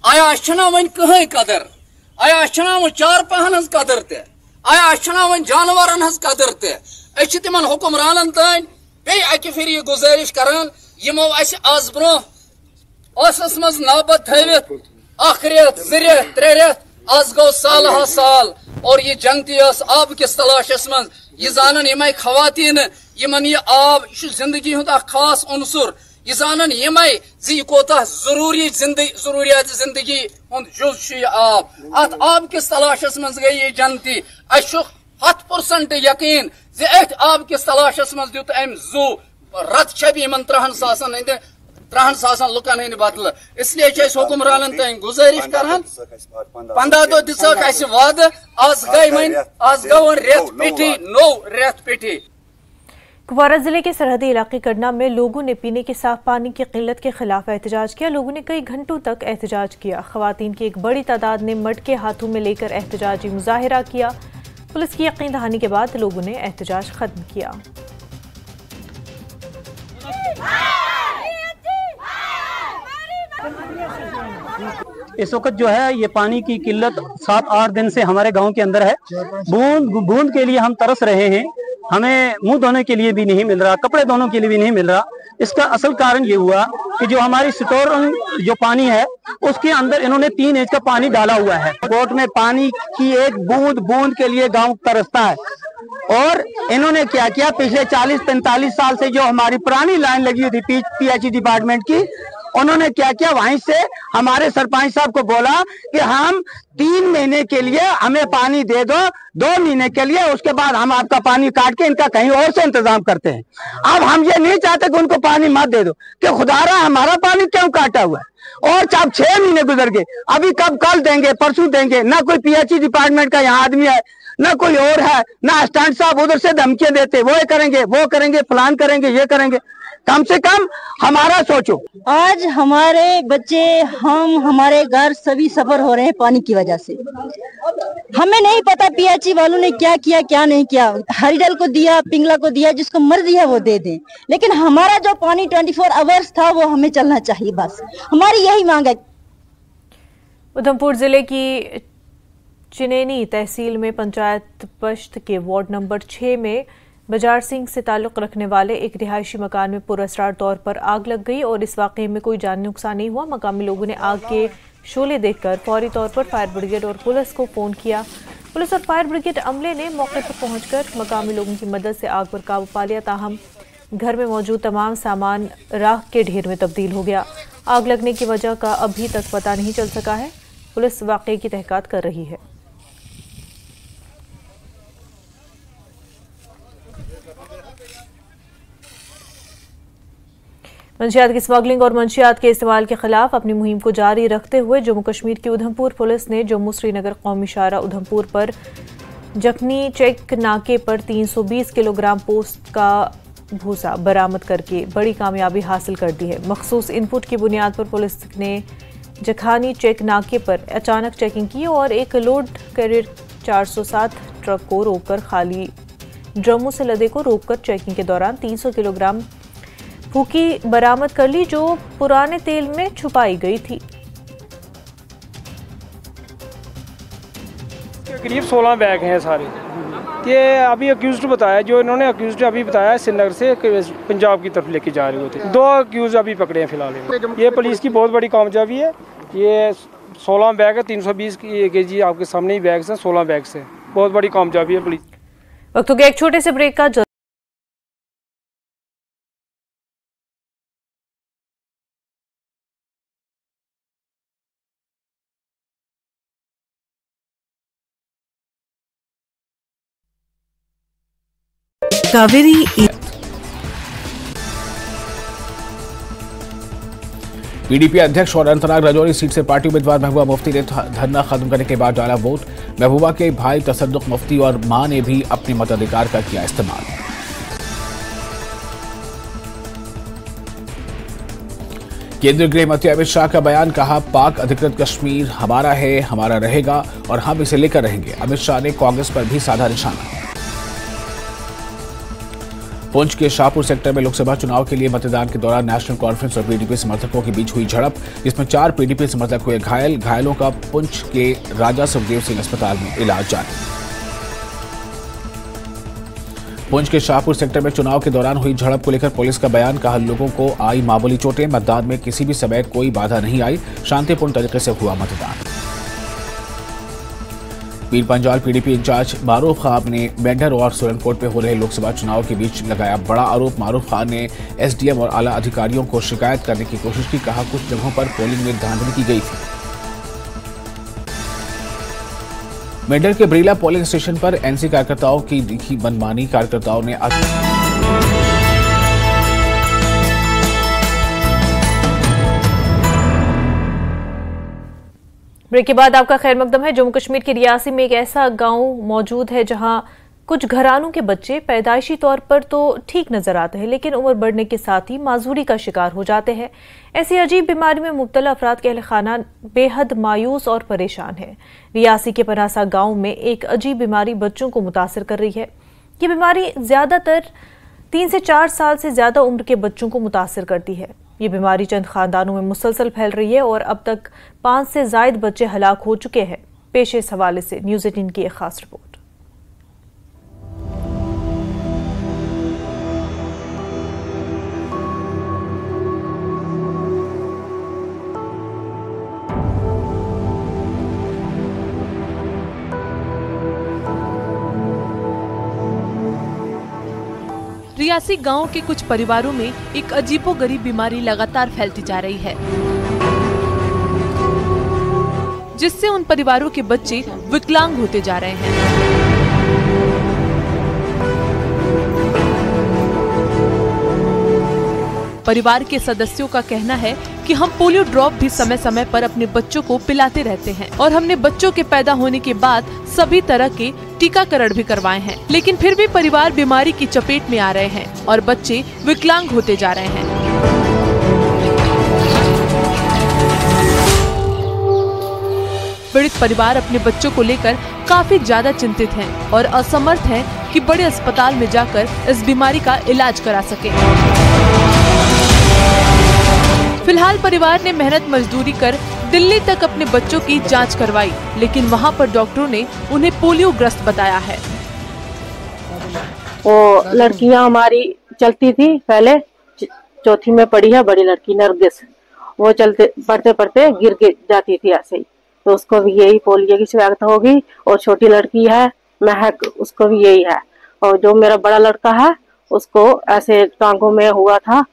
आया छना वन कहीं कदर, आया छना वो 4 पहन हज कदर ते, आया छना वन जानवरन हज कदर ते। तिमन हुक्मरानन तान बे अकि फिर ये गुजारिश करान यमो आज ब्रो असस मज नाबत थवित 1 रेत 2 रेत 3 रेत आज गो साल हा साल और ये जनती आब किस तलाशस मज ये जानन यम खवातीन यमन ये आब जिंदगी हुंद खास उनसुर ये जानन यम जी कोता जरूरियात जिंदगी हुंद जुज ये आब अत आब किस तलाशस मज गई ये जनती। 100% यकीन जे अथ आब किस तलाशस मज दुत अम जू रत छबी मन 3 सासन लुकन हंद बदल। इसलिए हुक्मरानन तन गुजारिश करान 15 दो दिस वाद आज गई रेत पिठी नो रेत पिठी। कुपवारा जिले के सरहदी इलाके करना में लोगों ने पीने के साफ पानी की किल्लत के खिलाफ एहतजाज किया। लोगों ने कई घंटों तक एहतजाज किया। खवातीन की एक बड़ी तादाद ने मटके हाथों में लेकर एहतजाजी मुजाहिरा किया। पुलिस की यकीन दहानी के बाद लोगों ने एहतजाज खत्म किया। इस वक्त जो है ये पानी की किल्लत 7-8 दिन से हमारे गांव के अंदर है। बूंद के लिए हम तरस रहे हैं, हमें मुंह धोने के लिए भी नहीं मिल रहा, कपड़े धोने के लिए भी नहीं मिल रहा। इसका असल कारण ये हुआ कि जो हमारी स्टोर जो पानी है उसके अंदर इन्होंने 3 इंच का पानी डाला हुआ है। कोर्ट में पानी की एक बूंद के लिए गांव तरसता है और इन्होंने क्या किया, पिछले 40-45 साल से जो हमारी पुरानी लाइन लगी हुई थी पीएचई डिपार्टमेंट की, उन्होंने क्या किया, वहीं से हमारे सरपंच साहब को बोला कि हम 3 महीने के लिए हमें पानी दे दो, 2 महीने के लिए, उसके बाद हम आपका पानी काट के इनका कहीं और से इंतजाम करते हैं। अब हम ये नहीं चाहते कि उनको पानी मत दे दो, कि खुदारा हमारा पानी क्यों काटा हुआ है। और जब 6 महीने गुजर गए, अभी कब कल देंगे परसों देंगे, ना कोई पीएचई डिपार्टमेंट का यहाँ आदमी है, ना कोई और है, ना असिस्टेंट साहब उधर से धमकियां देते, वो करेंगे फलान करेंगे, ये करेंगे। कम से कम हमारा सोचो। आज हमारे बच्चे, हम, हमारे घर सभी सफर हो रहे हैं पानी की वजह से। हमें नहीं पता पीएचई वालों ने क्या किया क्या नहीं किया। हरिडल को दिया, पिंगला को दिया, जिसको मर्जी है वो दे दें, लेकिन हमारा जो पानी 24 आवर्स था वो हमें चलना चाहिए, बस हमारी यही मांग है। उधमपुर जिले की चिनेनी तहसील में पंचायत पश्त के वार्ड नंबर 6 में बजार सिंह से ताल्लुक रखने वाले एक रिहायशी मकान में पुरअसरार तौर पर आग लग गई और इस वाकये में कोई जानी नुकसान नहीं हुआ। मकामी लोगों ने आग के शोले देखकर फौरी तौर पर फायर ब्रिगेड और पुलिस को फोन किया। पुलिस और फायर ब्रिगेड अमले ने मौके पर पहुंचकर मकामी लोगों की मदद से आग पर काबू पा लिया। ताहम घर में मौजूद तमाम सामान राख के ढेर में तब्दील हो गया। आग लगने की वजह का अभी तक पता नहीं चल सका है। पुलिस वाकये की तहकीकात कर रही है। मंशियात की स्मगलिंग और मंशियात के इस्तेमाल के खिलाफ अपनी मुहिम को जारी रखते हुए जम्मू कश्मीर की उधमपुर पुलिस ने जम्मू श्रीनगर कौमी शाहरा उधमपुर पर जखनी चेक नाके पर 320 किलोग्राम पोस्त का भूसा बरामद करके बड़ी कामयाबी हासिल कर दी है। मखसूस इनपुट की बुनियाद पर पुलिस ने जखानी चेक नाके पर अचानक चेकिंग की और एक लोड कैरियर 407 ट्रक को रोककर खाली ड्रमों से लदे को रोककर चेकिंग के दौरान 300 किलोग्राम फूकी बरामद कर ली, जो पुराने तेल में छुपाई गई थी। करीब 16 बैग हैं सारे। ये अभी अक्यूज्ड बताया, जो इन्होंने अक्यूज्ड अभी बताया श्रीनगर से पंजाब की तरफ लेके जा रहे होते। 2 अक्यूज अभी पकड़े हैं फिलहाल। ये पुलिस की बहुत बड़ी कामयाबी है। ये 16 बैग है, 320 kg आपके सामने ही बैग्स हैं, 16 बैग्स हैं। बहुत बड़ी कामयाबी है पुलिस। वक्त हो गया एक छोटे से ब्रेक का। कावेरी पीडीपी अध्यक्ष और अनंतनाग राजौरी सीट से पार्टी उम्मीदवार महबूबा मुफ्ती ने धरना खत्म करने के बाद डाला वोट। महबूबा के भाई तसद्दुक मुफ्ती और मां ने भी अपने मताधिकार का किया इस्तेमाल। केंद्रीय गृह मंत्री अमित शाह का बयान, कहा पाक अधिकृत कश्मीर हमारा है, हमारा रहेगा और हम इसे लेकर रहेंगे। अमित शाह ने कांग्रेस पर भी साधा निशाना। पुंछ के शाहपुर सेक्टर में लोकसभा चुनाव के लिए मतदान के दौरान नेशनल कॉन्फ्रेंस और पीडीपी समर्थकों के बीच हुई झड़प, जिसमें 4 पीडीपी समर्थक हुए घायल। घायलों का पुंछ के राजा सुखदेव सिंह अस्पताल में इलाज जारी। पुंछ के शाहपुर सेक्टर में चुनाव के दौरान हुई झड़प को लेकर पुलिस का बयान, कहा लोगों को आई मामूली चोटें, मतदान में किसी भी समय कोई बाधा नहीं आई, शांतिपूर्ण तरीके से हुआ मतदान। पीर पंजाल पीडीपी इंचार्ज मारूफ खान ने मेंढर और सुरनकोट पे हो रहे लोकसभा चुनाव के बीच लगाया बड़ा आरोप। मारूफ खान ने एसडीएम और आला अधिकारियों को शिकायत करने की कोशिश की, कहा कुछ जगहों पर पोलिंग में धांधली की गई थी। मेंढर के बरीला पोलिंग स्टेशन पर एनसी कार्यकर्ताओं की दिखी मनमानी। कार्यकर्ताओं ने ब्रेक के बाद आपका खैर मकदम है। जम्मू कश्मीर के रियासी में एक ऐसा गांव मौजूद है जहां कुछ घरानों के बच्चे पैदाइशी तौर पर तो ठीक नजर आते हैं, लेकिन उम्र बढ़ने के साथ ही माजूरी का शिकार हो जाते हैं। ऐसी अजीब बीमारी में मुब्तला अफराद के अहल खाना बेहद मायूस और परेशान है। रियासी के पनासा गांव में एक अजीब बीमारी बच्चों को मुतासर कर रही है। ये बीमारी ज्यादातर 3 से 4 साल से ज्यादा उम्र के बच्चों को मुतासर करती है। ये बीमारी चंद खानदानों में मुसलसल फैल रही है और अब तक 5 से ज्यादा बच्चे हलाक हो चुके हैं। पेश इस हवाले से न्यूज़ 18 की एक खास रिपोर्ट। रियासी गांव के कुछ परिवारों में एक अजीबोगरीब बीमारी लगातार फैलती जा रही है, जिससे उन परिवारों के बच्चे विकलांग होते जा रहे हैं। परिवार के सदस्यों का कहना है कि हम पोलियो ड्रॉप भी समय समय पर अपने बच्चों को पिलाते रहते हैं और हमने बच्चों के पैदा होने के बाद सभी तरह के टीकाकरण भी करवाए हैं, लेकिन फिर भी परिवार बीमारी की चपेट में आ रहे हैं और बच्चे विकलांग होते जा रहे हैं। पीड़ित परिवार अपने बच्चों को लेकर काफी ज्यादा चिंतित हैं और असमर्थ हैं कि बड़े अस्पताल में जाकर इस बीमारी का इलाज करा सके। फिलहाल परिवार ने मेहनत मजदूरी कर दिल्ली तक अपने बच्चों की जांच करवाई, लेकिन वहां पर डॉक्टरों ने उन्हें पोलियो ग्रस्त बताया है। वो लड़कियां हमारी चलती थी, पहले चौथी में पढ़ी है बड़ी लड़की नरगिस, वो चलते पढ़ते पढ़ते गिर जाती थी ऐसे ही, तो उसको भी यही पोलियो की शिकायत होगी। और छोटी लड़की है महक, उसको भी यही है। और जो मेरा बड़ा लड़का है उसको ऐसे टांगों में हुआ था,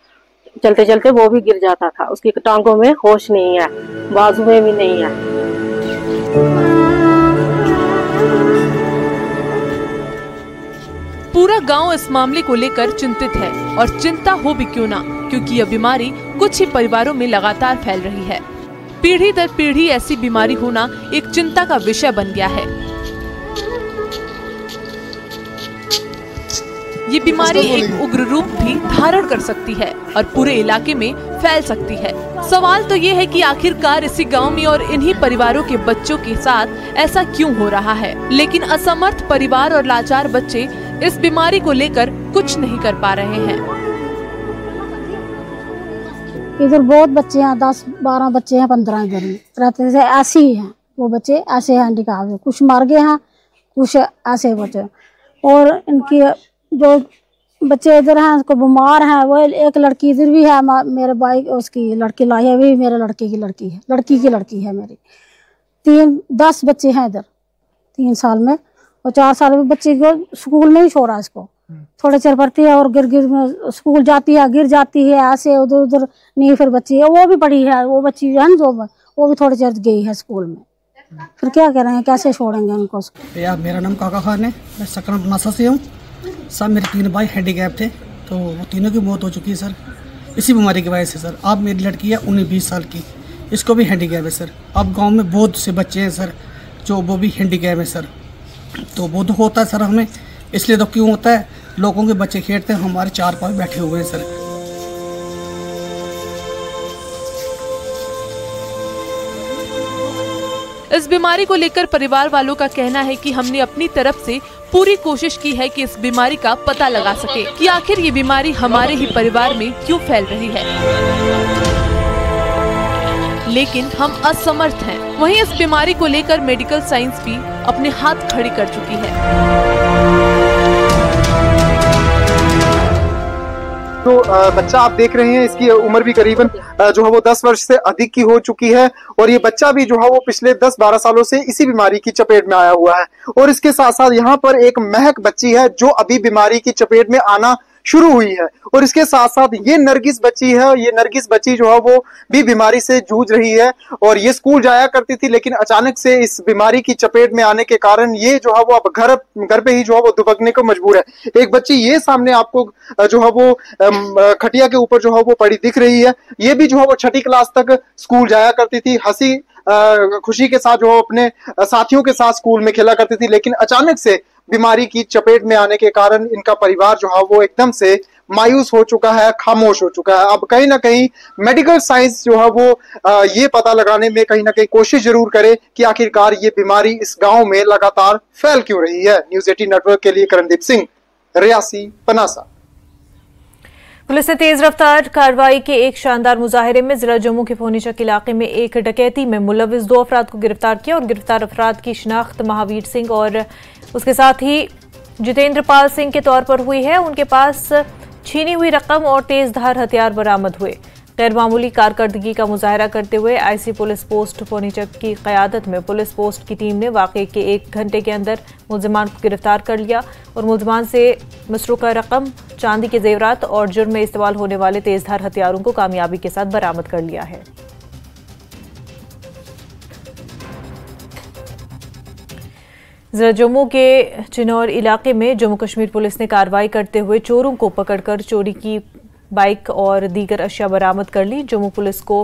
चलते चलते वो भी गिर जाता था, उसकी टांगों में होश नहीं है, बाजू में भी नहीं है। पूरा गांव इस मामले को लेकर चिंतित है और चिंता हो भी क्यों ना, क्योंकि यह बीमारी कुछ ही परिवारों में लगातार फैल रही है। पीढ़ी दर पीढ़ी ऐसी बीमारी होना एक चिंता का विषय बन गया है। ये बीमारी एक उग्र रूप भी धारण कर सकती है और पूरे इलाके में फैल सकती है। सवाल तो ये है कि आखिरकार इसी गांव में और इन्हीं परिवारों के बच्चों के साथ ऐसा क्यों हो रहा है। लेकिन असमर्थ परिवार और लाचार बच्चे इस बीमारी को लेकर कुछ नहीं कर पा रहे हैं। इधर बहुत बच्चे हैं, 10-12 बच्चे हैं, 15 इधर रहते थे, ऐसे ही हैं वो बच्चे, ऐसे हैंडीकैप है, कुछ मर गए हैं, कुछ ऐसे बच्चे। और इनकी जो बच्चे इधर हैं उसको बीमार हैं, वो एक लड़की इधर भी है, मेरे भाई उसकी लड़की लाई है, भी मेरे लड़के की लड़की है, लड़की की लड़की है मेरी। 10 बच्चे हैं इधर 3 साल में, और 4 साल में बच्चे को स्कूल नहीं छोड़ा, इसको थोड़े चल पड़ती है और गिर में स्कूल जाती है, गिर जाती है, ऐसे उधर उधर नहीं। फिर बच्ची है वो भी पढ़ी है, वो बच्ची है ना जो वो भी थोड़े चल गई है स्कूल में, फिर क्या कह रहे हैं, कैसे छोड़ेंगे उनको। यार मेरा नाम काका खान है, मैं सकरम मासा से हूँ। सब मेरे 3 भाई हैंडीकैप थे, तो वो तीनों की मौत हो चुकी है सर, इसी बीमारी की वजह से सर। अब मेरी लड़की है 19-20 साल की, इसको भी हैंडीकैप है सर। अब गांव में बहुत से बच्चे हैं सर जो वो भी हैंडीकैप है सर, तो वो दुख होता है सर हमें। इसलिए तो क्यों होता है, लोगों के बच्चे खेलते हैं, हमारे 4 पाँच बैठे हुए हैं सर। इस बीमारी को लेकर परिवार वालों का कहना है कि हमने अपनी तरफ से पूरी कोशिश की है कि इस बीमारी का पता लगा सके कि आखिर ये बीमारी हमारे ही परिवार में क्यों फैल रही है, लेकिन हम असमर्थ हैं। वहीं इस बीमारी को लेकर मेडिकल साइंस भी अपने हाथ खड़ी कर चुकी है। तो बच्चा आप देख रहे हैं, इसकी उम्र भी करीबन जो है वो 10 वर्ष से अधिक की हो चुकी है, और ये बच्चा भी जो है वो पिछले 10-12 सालों से इसी बीमारी की चपेट में आया हुआ है। और इसके साथ साथ यहाँ पर एक महक बच्ची है जो अभी बीमारी की चपेट में आना शुरू हुई है, और इसके साथ साथ ये नरगिस बच्ची है, ये नरगिस बच्ची जो है वो भी बीमारी से जूझ रही है, और ये स्कूल जाया करती थी, लेकिन अचानक से इस बीमारी की चपेट में आने के कारण ये जो है वो अब घर पे ही जो है वो दुबकने को मजबूर है। एक बच्ची ये सामने आपको जो है वो खटिया के ऊपर जो है वो पड़ी दिख रही है, ये भी जो है वो 6ठी क्लास तक स्कूल जाया करती थी, हंसी खुशी के साथ जो है अपने साथियों के साथ स्कूल में खेला करती थी, लेकिन अचानक से बीमारी की चपेट में आने के कारण इनका परिवार जो है वो एकदम से मायूस हो चुका है, खामोश हो चुका है। अब कहीं ना कहीं मेडिकल साइंस जो है वो ये पता लगाने में कहीं ना कहीं कोशिश जरूर करे कि आखिरकार ये बीमारी इस गांव में लगातार फैल क्यों रही है। न्यूज़ 18 नेटवर्क के लिए करणदीप सिंह, रियासी, पनासा। पुलिस ने तेज रफ्तार कार्रवाई के एक शानदार मुजाहिरे में जिला जम्मू के फोनीचक इलाके में एक डकैती में मुलविस 2 अफराद को गिरफ्तार किया, और गिरफ्तार अफराद की शिनाख्त महावीर सिंह और उसके साथ ही जितेंद्र पाल सिंह के तौर पर हुई है। उनके पास छीनी हुई रकम और तेज धार हथियार बरामद हुए। गैर मामूली कारकर्दगी का मुजाहरा करते हुए आईसी पुलिस पोस्ट पोनीचक की क़यादत में पुलिस पोस्ट की टीम ने वाक़े के 1 घंटे के अंदर मुलजिमान को गिरफ्तार कर लिया और मुलजिमान से मसरूका रकम, चांदी के जेवरात और जुर्म में इस्तेमाल होने वाले तेजधार हथियारों को कामयाबी के साथ बरामद कर लिया है। ज़िला जम्मू के चिनौर इलाके में जम्मू कश्मीर पुलिस ने कार्रवाई करते हुए चोरों को पकड़कर चोरी की बाइक और दीगर अशिया बरामद कर ली। जम्मू पुलिस को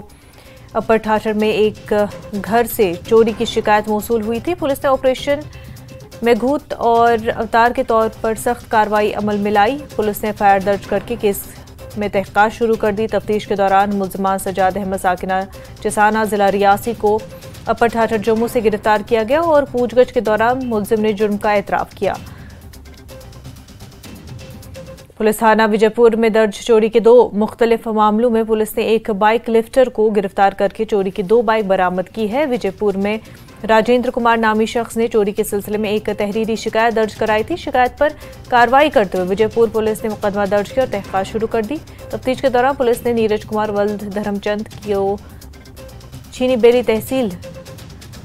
अपर ठाठर में एक घर से चोरी की शिकायत मौसूल हुई थी। पुलिस ने ऑपरेशन मेघूत और अवतार के तौर पर सख्त कार्रवाई अमल में लाई। पुलिस ने एफआईआर दर्ज करके केस में तहकीकात शुरू कर दी। तफ्तीश के दौरान मुलजिमान सजाद अहमद साकिना चिसाना जिला रियासी को अपर ठाठर जम्मू से गिरफ्तार किया गया और पूछगछ के दौरान मुलजिम ने जुर्म का एतराफ़ किया। पुलिस थाना विजयपुर में दर्ज चोरी के 2 मुख्तलिफ मामलों में पुलिस ने एक बाइक लिफ्टर को गिरफ्तार करके चोरी की 2 बाइक बरामद की है। विजयपुर में राजेंद्र कुमार नामी शख्स ने चोरी के सिलसिले में एक तहरीरी शिकायत दर्ज कराई थी। शिकायत पर कार्रवाई करते हुए विजयपुर पुलिस ने मुकदमा दर्ज किया और तहकीकात शुरू कर दी। तफ्तीश के दौरान पुलिस ने नीरज कुमार वल्द धर्मचंद को चीनी बेली तहसील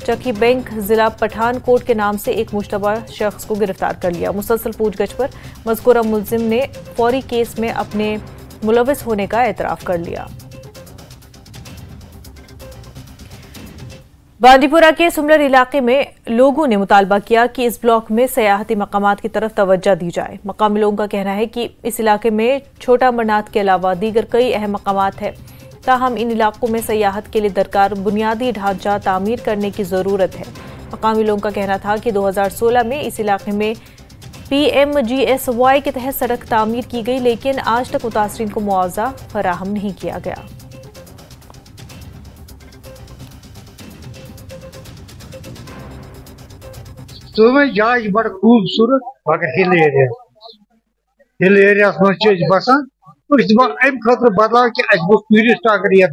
चकी बैंक जिला पठानकोट के नाम से एक मुश्तबा शख्स को गिरफ्तार कर लिया। मुसलसल पूछगछ पर मज़कूरा मुलजिम ने फौरी केस में अपने मुलविस होने का एतराफ़ कर लिया। बांदीपुरा के सुमलर इलाके में लोगों ने मुतालबा किया कि इस ब्लॉक में सयाहती मकामात की तरफ तवज्जो दी जाए। मकामी लोगों का कहना है कि इस इलाके में छोटा अमरनाथ के अलावा दीगर कई अहम मकामात है, ताहम इन इलाकों में सयाहत के लिए दरकार बुनियादी ढांचा तामीर करने की ज़रूरत है। मकामी लोगों का कहना था कि 2016 में इस इलाके में PMGSY के तहत सड़क तामीर की गई, लेकिन आज तक मुतासरीन को मुआवजा फराहम नहीं किया गया। जाय बड़ खूबसूरत हिल एरिया बसान अम खतर बदलाव कि टूरिस्ट अगर ये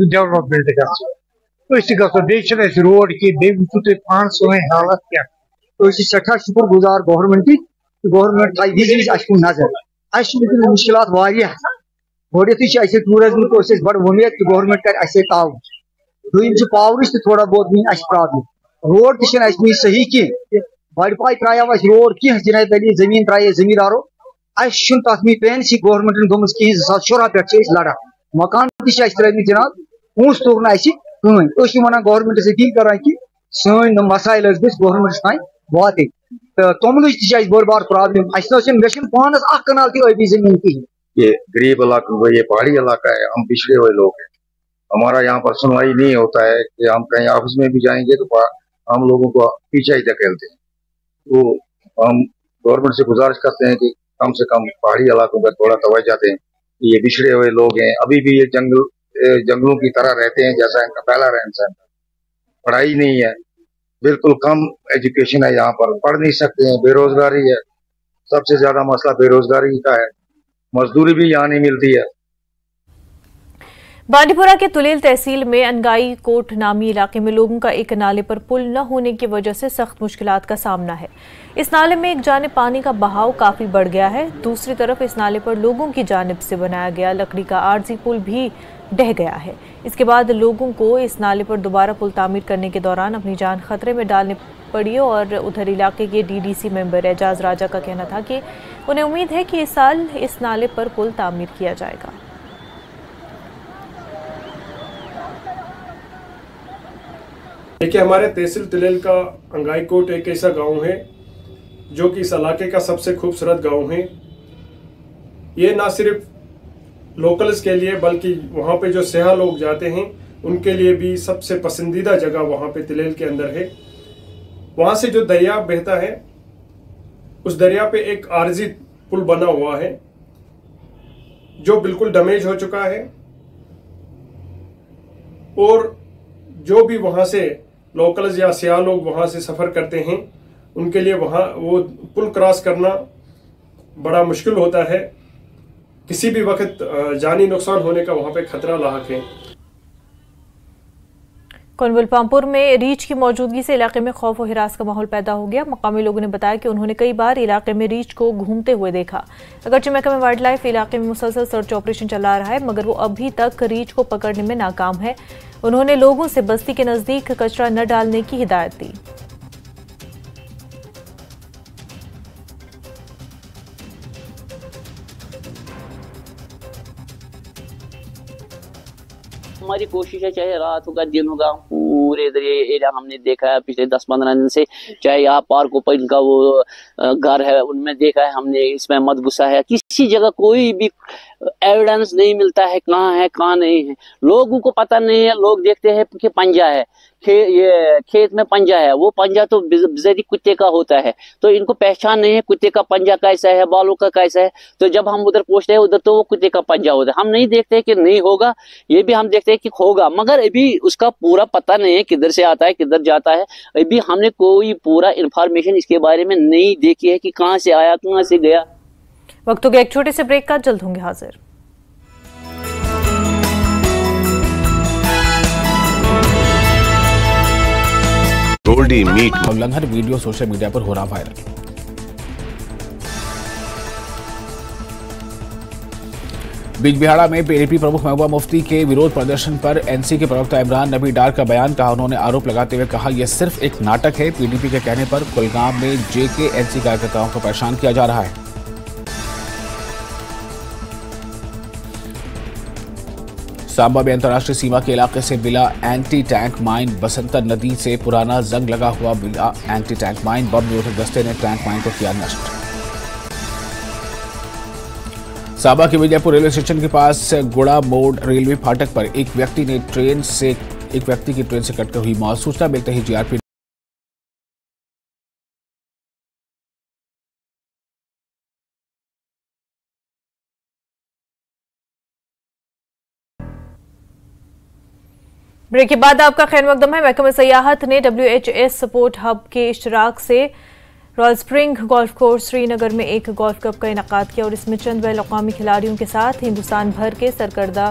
डेवलपमेंट गो रोड कि पान सोन हालत क्या सठा शुक्र गुजार गवर्नमेंट थी विज कुन नजर मुश्किल गोडे टूरिज्म को बड़ उम्मीद कि गवर्नमेंट कर ताउन दूम पावर थोड़ा बहुत वन प्रॉब्लम रोड तह सही कह बड़ पाई त्रा रोड कह जिनायत अली जमीन त्रा जमींदारों तथ में पेंसी गवर्नमेंट दोम कहीं 2014 पे लड़ा मकान त्रित जनाब पोस तोग कहीं वन गवर्नमेंट अपील करान कि सन मसाइल गवर्नमेंट तान वात तो तोमल बड़ बार प्रॉब्लम मे पानस कनाल तबी जमीन कहीं। ये गरीब इलाका, ये पहाड़ी इलाका है, हम पिछड़े हुए लोग हैं, हमारा यहाँ पर सुनवाई नहीं होता है कि हम कहीं ऑफिस में भी जाएंगे तो हम लोगों को पीछे ही धकेलते हैं। तो हम गवर्नमेंट से गुजारिश करते हैं कि कम से कम पहाड़ी इलाकों पर थोड़ा तवज्जो दें। ये पिछड़े हुए लोग हैं, अभी भी ये जंगलों की तरह रहते हैं जैसा इनका पहला रहन सहन। पढ़ाई नहीं है, बिल्कुल कम एजुकेशन है, यहाँ पर पढ़ नहीं सकते हैं, बेरोजगारी है, सबसे ज्यादा मसला बेरोजगारी का है, मजदूरी भी यहाँ नहीं मिलती है। बांडीपुरा के तुलेल तहसील में अनगाई कोट नामी इलाके में लोगों का एक नाले पर पुल न होने की वजह से सख्त मुश्किलात का सामना है। इस नाले में एक जानिब पानी का बहाव काफी बढ़ गया है, दूसरी तरफ इस नाले पर लोगों की जानिब से बनाया गया लकड़ी का आरजी पुल भी ढह गया है। इसके बाद लोगों को इस नाले पर दोबारा पुल तामीर करने के दौरान अपनी जान खतरे में डालनी पड़ी। और उधर इलाके के DDC मेंबर एजाज राजा का कहना था कि उन्हें उम्मीद है कि इस साल इस नाले पर पुल तामीर किया जाएगा। देखिए, हमारे तहसील तुलेल का अंगाई कोट एक ऐसा गांव है जो कि इस इलाके का सबसे खूबसूरत गांव है। ये ना सिर्फ लोकल्स के लिए बल्कि वहाँ पे जो सयाह लोग जाते हैं उनके लिए भी सबसे पसंदीदा जगह वहाँ पे तुलेल के अंदर है। वहाँ से जो दरिया बहता है उस दरिया पे एक आरजी पुल बना हुआ है जो बिल्कुल डैमेज हो चुका है, और जो भी वहाँ से लोकल्स या सयाह लोग वहाँ से सफ़र करते हैं उनके लिए वहाँ वो पुल क्रॉस करना बड़ा मुश्किल होता है। किसी भी वक्त जानी नुकसान होने का वहाँ पे खतरा लाक है। कोनवल पामपुर में रीछ की मौजूदगी से इलाके में खौफ और हिरास का माहौल पैदा हो गया। मकामी लोगों ने बताया कि उन्होंने कई बार इलाके में रीछ को घूमते हुए देखा। अगरचे महकमा वाइल्ड लाइफ इलाके में मुसलसल सर्च ऑपरेशन चला रहा है, मगर वो अभी तक रीछ को पकड़ने में नाकाम है। उन्होंने लोगों से बस्ती के नजदीक कचरा न डालने की हिदायत दी। हमारी कोशिश है, चाहे रात होगा दिन होगा, पूरे इधर ये एरिया हमने देखा है पिछले 10-15 दिन से। चाहे यहाँ पार्क ओपन इनका वो घर है, उनमें देखा है हमने, इसमें मत घुसा है। किसी जगह कोई भी एविडेंस नहीं मिलता है कहाँ नहीं है। लोगों को पता नहीं है, लोग देखते हैं कि पंजा है, ये खेत में पंजा है। वो पंजा तो बिजरी कुत्ते का होता है, तो इनको पहचान नहीं है कुत्ते का पंजा कैसा है, बालों का कैसा है। तो जब हम उधर पहुंचते हैं उधर तो वो कुत्ते का पंजा होता है। हम नहीं देखते कि नहीं होगा, ये भी हम देखते हैं कि होगा, मगर अभी उसका पूरा पता नहीं है किधर से आता है किधर जाता है। अभी हमने कोई पूरा इंफॉर्मेशन इसके बारे में नहीं देखी है कि कहाँ से आया कहाँ से गया। वक्त हो गया एक छोटे से ब्रेक का, जल्द होंगे हाजिर। गोल्डी मीट उल्लंघन वीडियो सोशल मीडिया पर हो रहा वायरल। बिजबिहाड़ा में पीडीपी प्रमुख महबूबा मुफ्ती के विरोध प्रदर्शन पर एनसी के प्रवक्ता इमरान नबी डार का बयान कहा। उन्होंने आरोप लगाते हुए कहा, यह सिर्फ एक नाटक है। पीडीपी के कहने पर कुलगाम में जेके एनसी कार्यकर्ताओं को परेशान किया जा रहा है। सांबा में अंतर्राष्ट्रीय सीमा के इलाके से बिला एंटी टैंक माइन बसंतर नदी से पुराना जंग लगा हुआ बिला एंटी टैंक माइन बम निरोधक दस्ते ने टैंक माइन को किया नष्ट। सांबा के विजयपुर रेलवे स्टेशन के पास गुड़ा मोड़ रेलवे फाटक पर एक व्यक्ति की ट्रेन से कटकर हुई मौत। सूचना मिलते ही जीआरपी ब्रेक के बाद आपका खैर मकदम है। महकमा सयाहत ने WHS सपोर्ट हब के इश्तराक से royal spring golf course Srinagar में एक गोल्फ कप का इनेकाद किया और इसमें चंद बैन अक़वामी खिलाड़ियों के साथ हिंदुस्तान भर के सरकर्दा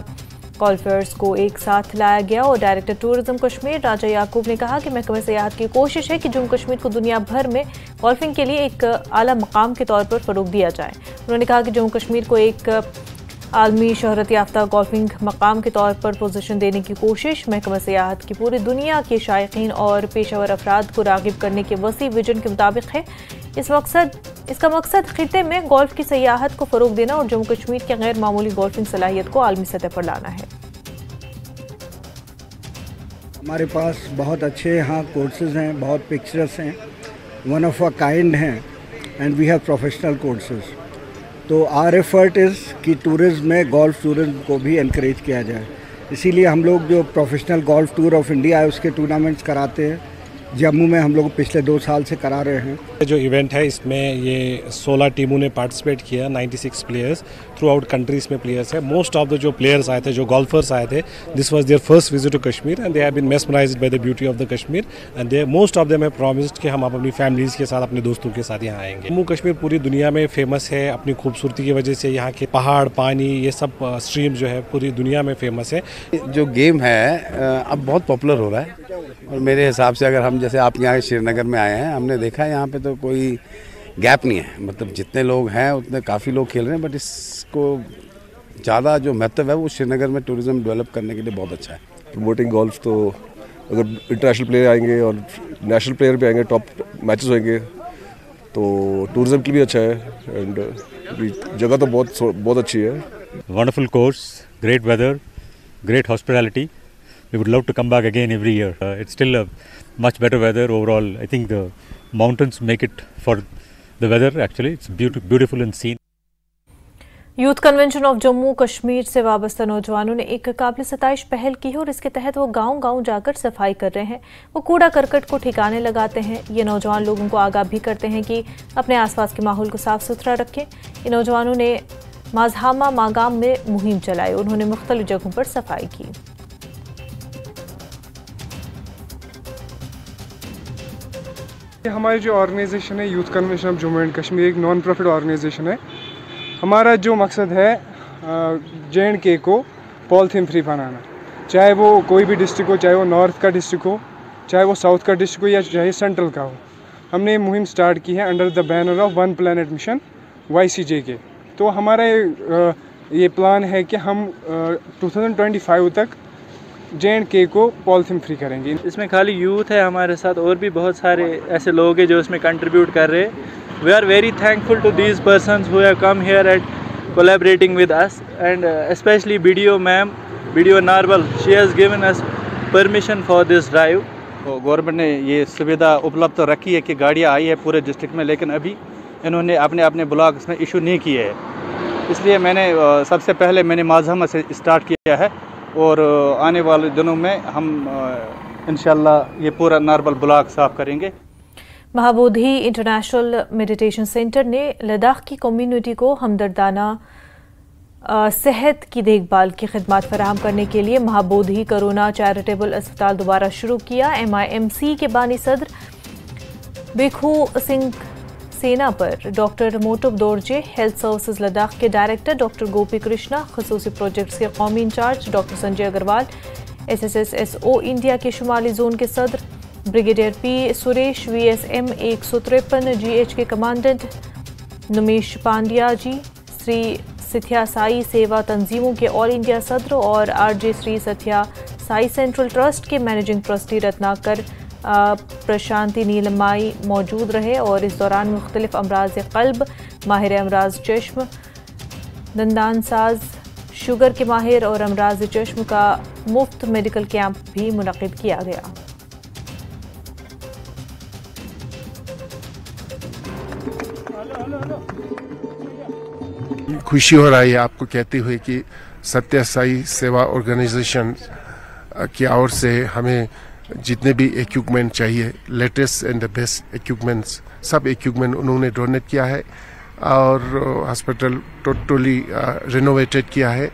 गोल्फर्स को एक साथ लाया गया। और डायरेक्टर टूरिज्म कश्मीर राजा याकूब ने कहा कि महकमा सयाहत की कोशिश है कि जम्मू कश्मीर को दुनिया भर में गोल्फिंग के लिए एक आला मकाम के तौर पर फरोग दिया जाए। उन्होंने कहा कि जम्मू कश्मीर को एक आलमी शोहरत याफ्ता गोल्फिंग मकाम के तौर पर पोजीशन देने की कोशिश महकमा सयाहत की पूरी दुनिया के शायकीन और पेशावर अफराद को रागिब करने के वसी विजन के मुताबिक है। इसका मकसद खिते में गोल्फ की सयाहत को फ़रोग देना और जम्मू कश्मीर की गैर मामूली गोल्फिंग सलाहियत को आलमी सतह पर लाना है। हमारे पास बहुत अच्छे यहाँ कोर्सेज हैं, बहुत पिक्चर्स हैं, वन ऑफ अ काइंड हैं, and we have professional courses. तो आर एफर्ट इज़ कि टूरिज्म में गोल्फ टूरिज्म को भी इनकरेज किया जाए। इसीलिए हम लोग जो professional golf tour of India है उसके टूर्नामेंट्स कराते हैं। जम्मू में हम लोग पिछले 2 साल से करा रहे हैं। जो इवेंट है इसमें ये 16 टीमों ने पार्टिसिपेट किया, 96 प्लेयर्स थ्रू आउट कंट्रीज में प्लेयर्स है। मोस्ट ऑफ द जो प्लेयर्स आए थे, जो गोल्फर्स आए थे, this was their first visit to Kashmir and they have been mesmerised by the beauty of the Kashmir and they most of them have promised कि हम अपनी फैमिलीज के साथ, अपने दोस्तों के साथ यहाँ आएंगे। जम्मू कश्मीर पूरी दुनिया में फेमस है अपनी खूबसूरती की वजह से। यहाँ के पहाड़, पानी, ये सब स्ट्रीम जो है पूरी दुनिया में फेमस है। जो गेम है अब बहुत पॉपुलर हो रहा है और मेरे हिसाब से अगर हम जैसे आप यहाँ श्रीनगर में आए हैं, हमने देखा है यहाँ पे तो कोई गैप नहीं है। मतलब जितने लोग हैं उतने काफ़ी लोग खेल रहे हैं, बट इसको ज़्यादा जो महत्व है वो श्रीनगर में टूरिज्म डेवलप करने के लिए बहुत अच्छा है। प्रमोटिंग गोल्फ, तो अगर इंटरनेशनल प्लेयर आएंगे और नेशनल प्लेयर भी आएंगे, टॉप मैचेस होंगे तो टूरिज्म के लिए भी अच्छा है। एंड जगह तो बहुत अच्छी है। Wonderful course, great weather, great hospitality. We would love to come back again every year. It's still a much better weather overall. I think the mountains make it for the weather actually. It's beautiful and scene. Youth convention of Jammu Kashmir से वाबस्ता नौजवानों ने एक काबिल सताइश पहल की है और इसके तहत वो गांव-गांव जाकर सफाई कर रहे हैं। वो कूड़ा करकट को ठिकाने लगाते हैं। ये नौजवान लोगों को आगाह भी करते हैं कि अपने आसपास के माहौल को साफ सुथरा रखें। इन नौजवानों ने माजहामा मागाम में मुहिम चलाई। उन्होंने मुख्तलिफ जगहों पर सफाई की। हमारी जो ऑर्गेनाइजेशन है youth convention of Jammu and Kashmir, एक नॉन प्रॉफिट ऑर्गेनाइजेशन है। हमारा जो मकसद है JNK को पॉलीथीन फ्री बनाना। चाहे वो कोई भी डिस्ट्रिक्ट हो, चाहे वो नॉर्थ का डिस्ट्रिक्ट हो, चाहे वो साउथ का डिस्ट्रिक्ट हो या चाहे सेंट्रल का हो। हमने ये मुहिम स्टार्ट की है under the banner of one planet mission YCJ के। तो हमारा ये प्लान है कि हम 2025 तक J&K को पॉलीथीन फ्री करेंगे। इसमें खाली यूथ है हमारे साथ, और भी बहुत सारे ऐसे लोग हैं जो इसमें कंट्रीब्यूट कर रहे हैं। We are very thankful to these persons who have come here at collaborating with us and specially BDO ma'am, BDO Narwal, she has given us permission for this drive. तो गवर्नमेंट ने ये सुविधा उपलब्ध तो रखी है कि गाड़ियाँ आई है पूरे डिस्ट्रिक्ट में, लेकिन अभी इन्होंने अपने अपने ब्लॉक्स में इशू नहीं किए हैं। इसलिए मैंने सबसे पहले मैंने माज़हमा से स्टार्ट किया है और आने वाले दिनों में हम इंशाल्लाह ये पूरा नारवल ब्लॉक साफ करेंगे। महाबोधि इंटरनेशनल मेडिटेशन सेंटर ने लद्दाख की कम्युनिटी को हमदर्दाना सेहत की देखभाल की खिदमत फराहम करने के लिए महाबोधि कोरोना चैरिटेबल अस्पताल दोबारा शुरू किया। MIMC के बानी सदर बेखू सिंह सेना पर doctor Motup Dorje, health services Ladakh के डायरेक्टर डॉक्टर गोपी कृष्णा, खसूसी प्रोजेक्ट्स के कौमी incharge doctor Sanjay Agarwal, SSSO India के शुमाली जोन के सदर brigadier P Suresh, VSM 153 GH के कमांडेंट नुमेश पांड्या जी, श्री सत्या साई सेवा तंजीमों के ऑल इंडिया सदर और RJ Shri Satya Sai central trust के मैनेजिंग ट्रस्टी रत्नाकर प्रशांति नीलमाई मौजूद रहे और इस दौरान मुख्तलिफ अमराज क़ल्ब, माहिर अमराज चश्म, दंदान साज, शुगर के माहिर और अमराज चश्म का मुफ्त मेडिकल कैंप भी मुनक़िद किया गया। खुशी हो रही है आपको कहते हुए कि सत्य साई सेवा ऑर्गेनाइजेशन की ओर से हमें जितने भी इक्विपमेंट चाहिए, latest and the best equipments, सब इक्विपमेंट उन्होंने डोनेट किया है और हॉस्पिटल टोटली रिनोवेटेड किया है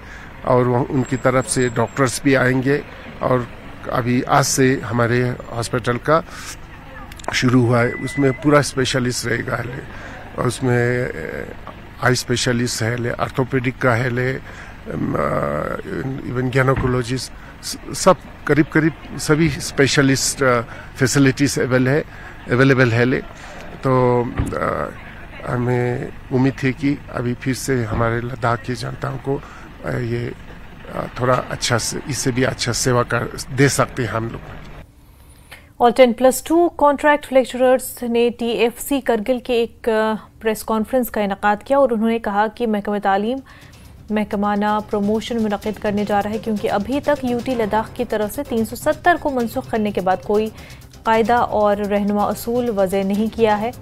और उनकी तरफ से डॉक्टर्स भी आएंगे और अभी आज से हमारे हॉस्पिटल का शुरू हुआ है। उसमें पूरा स्पेशलिस्ट रहेगा और उसमें आई स्पेशलिस्ट है, ऑर्थोपेडिक का है, इवन गायनेकोलॉजिस्ट, सब करीब सभी स्पेशलिस्ट फैसिलिटीज अवेलेबल है। तो हमें उम्मीद है कि अभी फिर से हमारे लद्दाख की जनता को ये थोड़ा अच्छा से, इससे भी अच्छा सेवा दे सकते हैं हम लोग। ऑल 10+2 कॉन्ट्रैक्ट लेक्चरर्स ने TFC करगिल के एक प्रेस कॉन्फ्रेंस का इनेकाद किया और उन्होंने कहा कि महकमा तालीम महकमाना प्रमोशन मुनक़िद करने जा रहा है क्योंकि अभी तक UT लद्दाख की तरफ से 370 को मनसूख करने के बाद कोई कायदा और रहनुमा असूल वज़े नहीं किया है।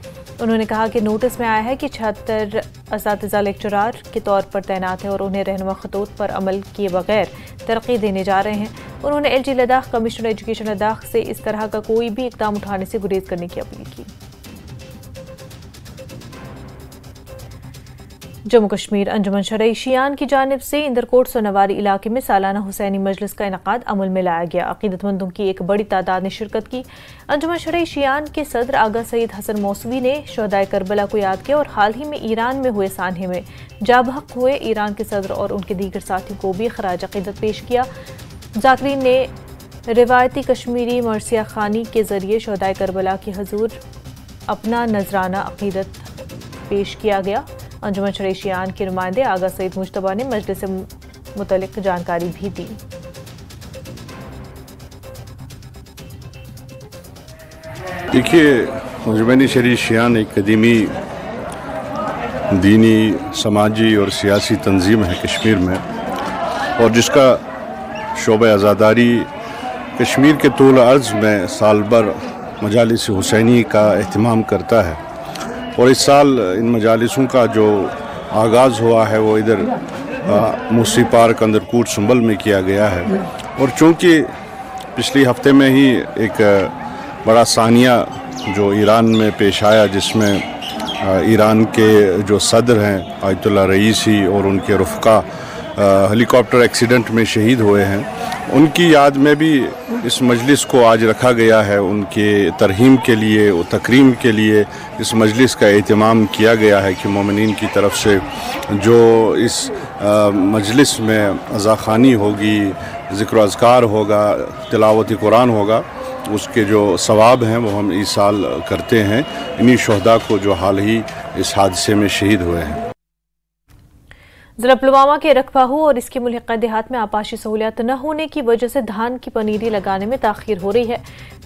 उन्होंने कहा कि नोटिस में आया है कि 76 असातिज़ा लेक्चरार के तौर पर तैनात हैं और उन्हें रहनुमा खतूत पर अमल किए बगैर तरक्की देने जा रहे हैं। उन्होंने LG Ladakh, commissioner education Ladakh से इस तरह का कोई भी इक़दाम उठाने से गुरेज करने की अपील की। जम्मू कश्मीर अंजुमन शरई शियान की जानिब से इंदरकोट सोनावारी इलाके में सालाना हुसैनी मजलिस का इनेकाद अमल में लाया गया। अकीदतमंदों की एक बड़ी तादाद ने शिरकत की। अंजुमन शरई शियान के सदर आगा सईद हसन मौसवी ने शहदाए करबला को याद किया और हाल ही में ईरान में हुए सान्हे में जाबहक हुए ईरान के सदर और उनके दीगर साथियों को भी खराज अकीदत पेश किया। जाकरीन ने रिवायती कश्मीरी मरसिया खानी के जरिए शहदाए करबला की हजूर अपना नजराना अकीदत पेश किया गया। अंजुमन शरई शियान के नुमाइंदे आगा सईद मुश्तबा ने मजलिस से मुतल्लिक जानकारी भी दी। देखिए, अंजुमन शरई शियान एक कदीमी दीनी, समाजी और सियासी तंजीम है कश्मीर में और जिसका शोबे आज़ादारी कश्मीर के तूल अर्ज़ में साल भर मजालिस हुसैनी का एहतमाम करता है और इस साल इन मजालिसों का जो आगाज़ हुआ है वो इधर मूसी पार्क अंदरकूट सुंबल में किया गया है और चूँकि पिछले हफ्ते में ही एक बड़ा सानिया जो ईरान में पेश आया जिसमें ईरान के जो सदर हैं आयतुल्ला रईसी और उनके रुफ़का हेलीकॉप्टर एक्सीडेंट में शहीद हुए हैं, उनकी याद में भी इस मजलिस को आज रखा गया है। उनके तरहीम के लिए और तकरीम के लिए इस मजलिस का एहतमाम किया गया है कि मोमिनीन की तरफ से जो इस मजलिस में अज़ाख़ानी होगी, ज़िक्र अज़कार होगा, तिलावत कुरान होगा, उसके जो सवाब हैं वो हम इस साल करते हैं इन्हीं शहदा को जो हाल ही इस हादसे में शहीद हुए हैं। जिला पुलवामा के रखबाहू और इसके मुल्हिका देहात में आपाशी सहूलियात न होने की वजह से धान की पनीरी लगाने में ताखीर हो रही है।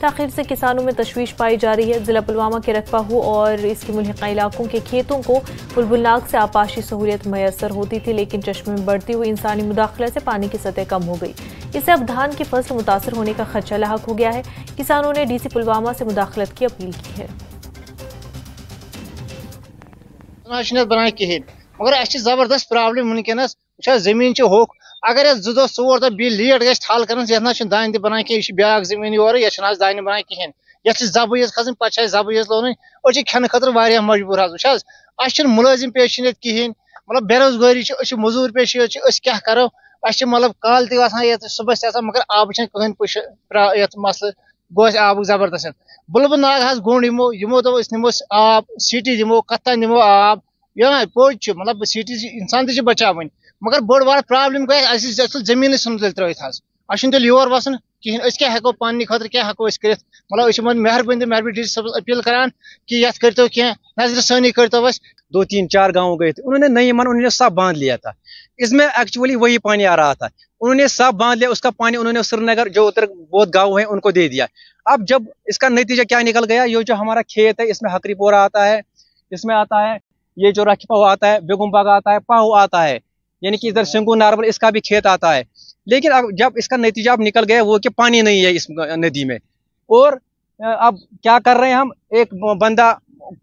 ताखीर से किसानों में तशवीश पाई जा रही है। जिला पुलवामा के रखबाहू और इसके मुल्हिका इलाकों के खेतों को बुलबुलनाग से आपाशी सहूलियत मैसर होती थी, लेकिन चश्मे में बढ़ती हुई इंसानी मुदाखलत से पानी की सतह कम हो गई। इससे अब धान की फसल मुतासर होने का खदशा लाहक हो गया है। किसानों ने DC पुलवामा से मुदाखलत की अपील की है। मगर अस जबरदस्त प्रॉब्लम वनकस जमीन होक अगर 2 दो 4 दो बी लेट गई थल कर दान बनान कह ब्या जमीन योर ये दान बनान कहें ये जब खन पे जब लोन खेन खतर मजबूर अस मुलाजिम पेश कहें मतलब बेरोजगारी मजूर पेश क्या करो अस मतलब काल तक सुबह मगर आब कहें मसल गो आब जबरदस्त बुलबुल नाग गोंड यमो दो नमो आब सीटी दिमो कत्ता निमो आब पोज मतलब सीटी इंसान तक बचावन मगर बड़ बार प्रॉब्लम गई जमीन त्रित तेल योर वसन कहें क्या हेको पानी खतर क्या हेको कर मतलब मेहरबानी मेहरबानी DC अपील करान कि यथ करो क्या नजर सानी करो 2-3-4 गाँव गए थे, उन्होंने नहीं माना, उन्होंने सब बांध लिया था। इसमें एक्चुअली वही पानी आ रहा था, उन्होंने सब बांध लिया, उसका पानी उन्होंने श्रीनगर जो उधर बहुत गाँव है उनको दे दिया। अब जब इसका नतीजा क्या निकल गया, ये जो हमारा खेत है इसमें हकरीपोरा आता है, इसमें आता है ये जो रखीपाव आता है, बेगुमबाग आता है, पाहु आता है, यानी कि इधर सिंगू नारबल इसका भी खेत आता है। लेकिन अब जब इसका नतीजा अब निकल गया वो कि पानी नहीं है इस नदी में, और अब क्या कर रहे हैं हम, एक बंदा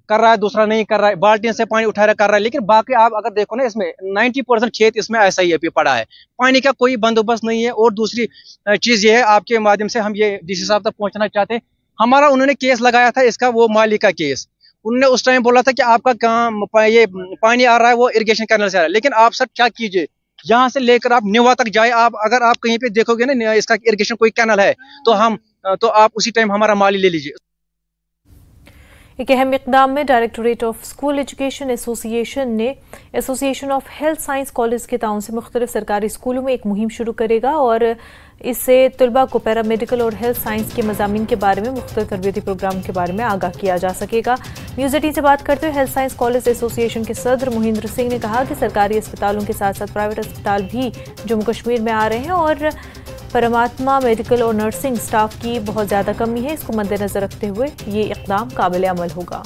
कर रहा है दूसरा नहीं कर रहा है, बाल्टी से पानी उठा कर रहा है। लेकिन बाकी आप अगर देखो ना इसमें 90% खेत इसमें ऐसा ही अभी पड़ा है, पानी का कोई बंदोबस्त नहीं है। और दूसरी चीज ये है, आपके माध्यम से हम ये DC साहब तक पहुंचना चाहते हैं, हमारा उन्होंने केस लगाया था इसका, वो माली का केस, उन्होंने उस टाइम बोला था कि आपका काम ये पानी आ रहा है वो इरिगेशन कैनल से आ रहा है। लेकिन आप सर क्या कीजिए, यहाँ से लेकर आप निवा तक जाए, आप अगर आप कहीं पे देखोगे ना इसका इरिगेशन कोई कैनल है तो आप उसी टाइम हमारा माली ले लीजिए। एक अहम इक़दाम में directorate of school education association ने association of health science college के ताउन से मुख्तलिफ सरकारी स्कूलों में एक मुहिम शुरू करेगा और इससे तलबा को पैरामेडिकल और हेल्थ साइंस के मज़ामीन के बारे में मुख्तलिफ तरबियती प्रोग्राम के बारे में आगाह किया जा सकेगा। न्यूज़ 18 से बात करते हुए हेल्थ साइंस कॉलेज एसोसिएशन के सदर मोहिंद्र सिंह ने कहा कि सरकारी अस्पतालों के साथ साथ प्राइवेट अस्पताल भी जम्मू कश्मीर में आ रहे हैं और परमात्मा मेडिकल और नर्सिंग स्टाफ की बहुत ज़्यादा कमी है। इसको मद्देनजर रखते हुए ये इक़दाम काबिल अमल होगा।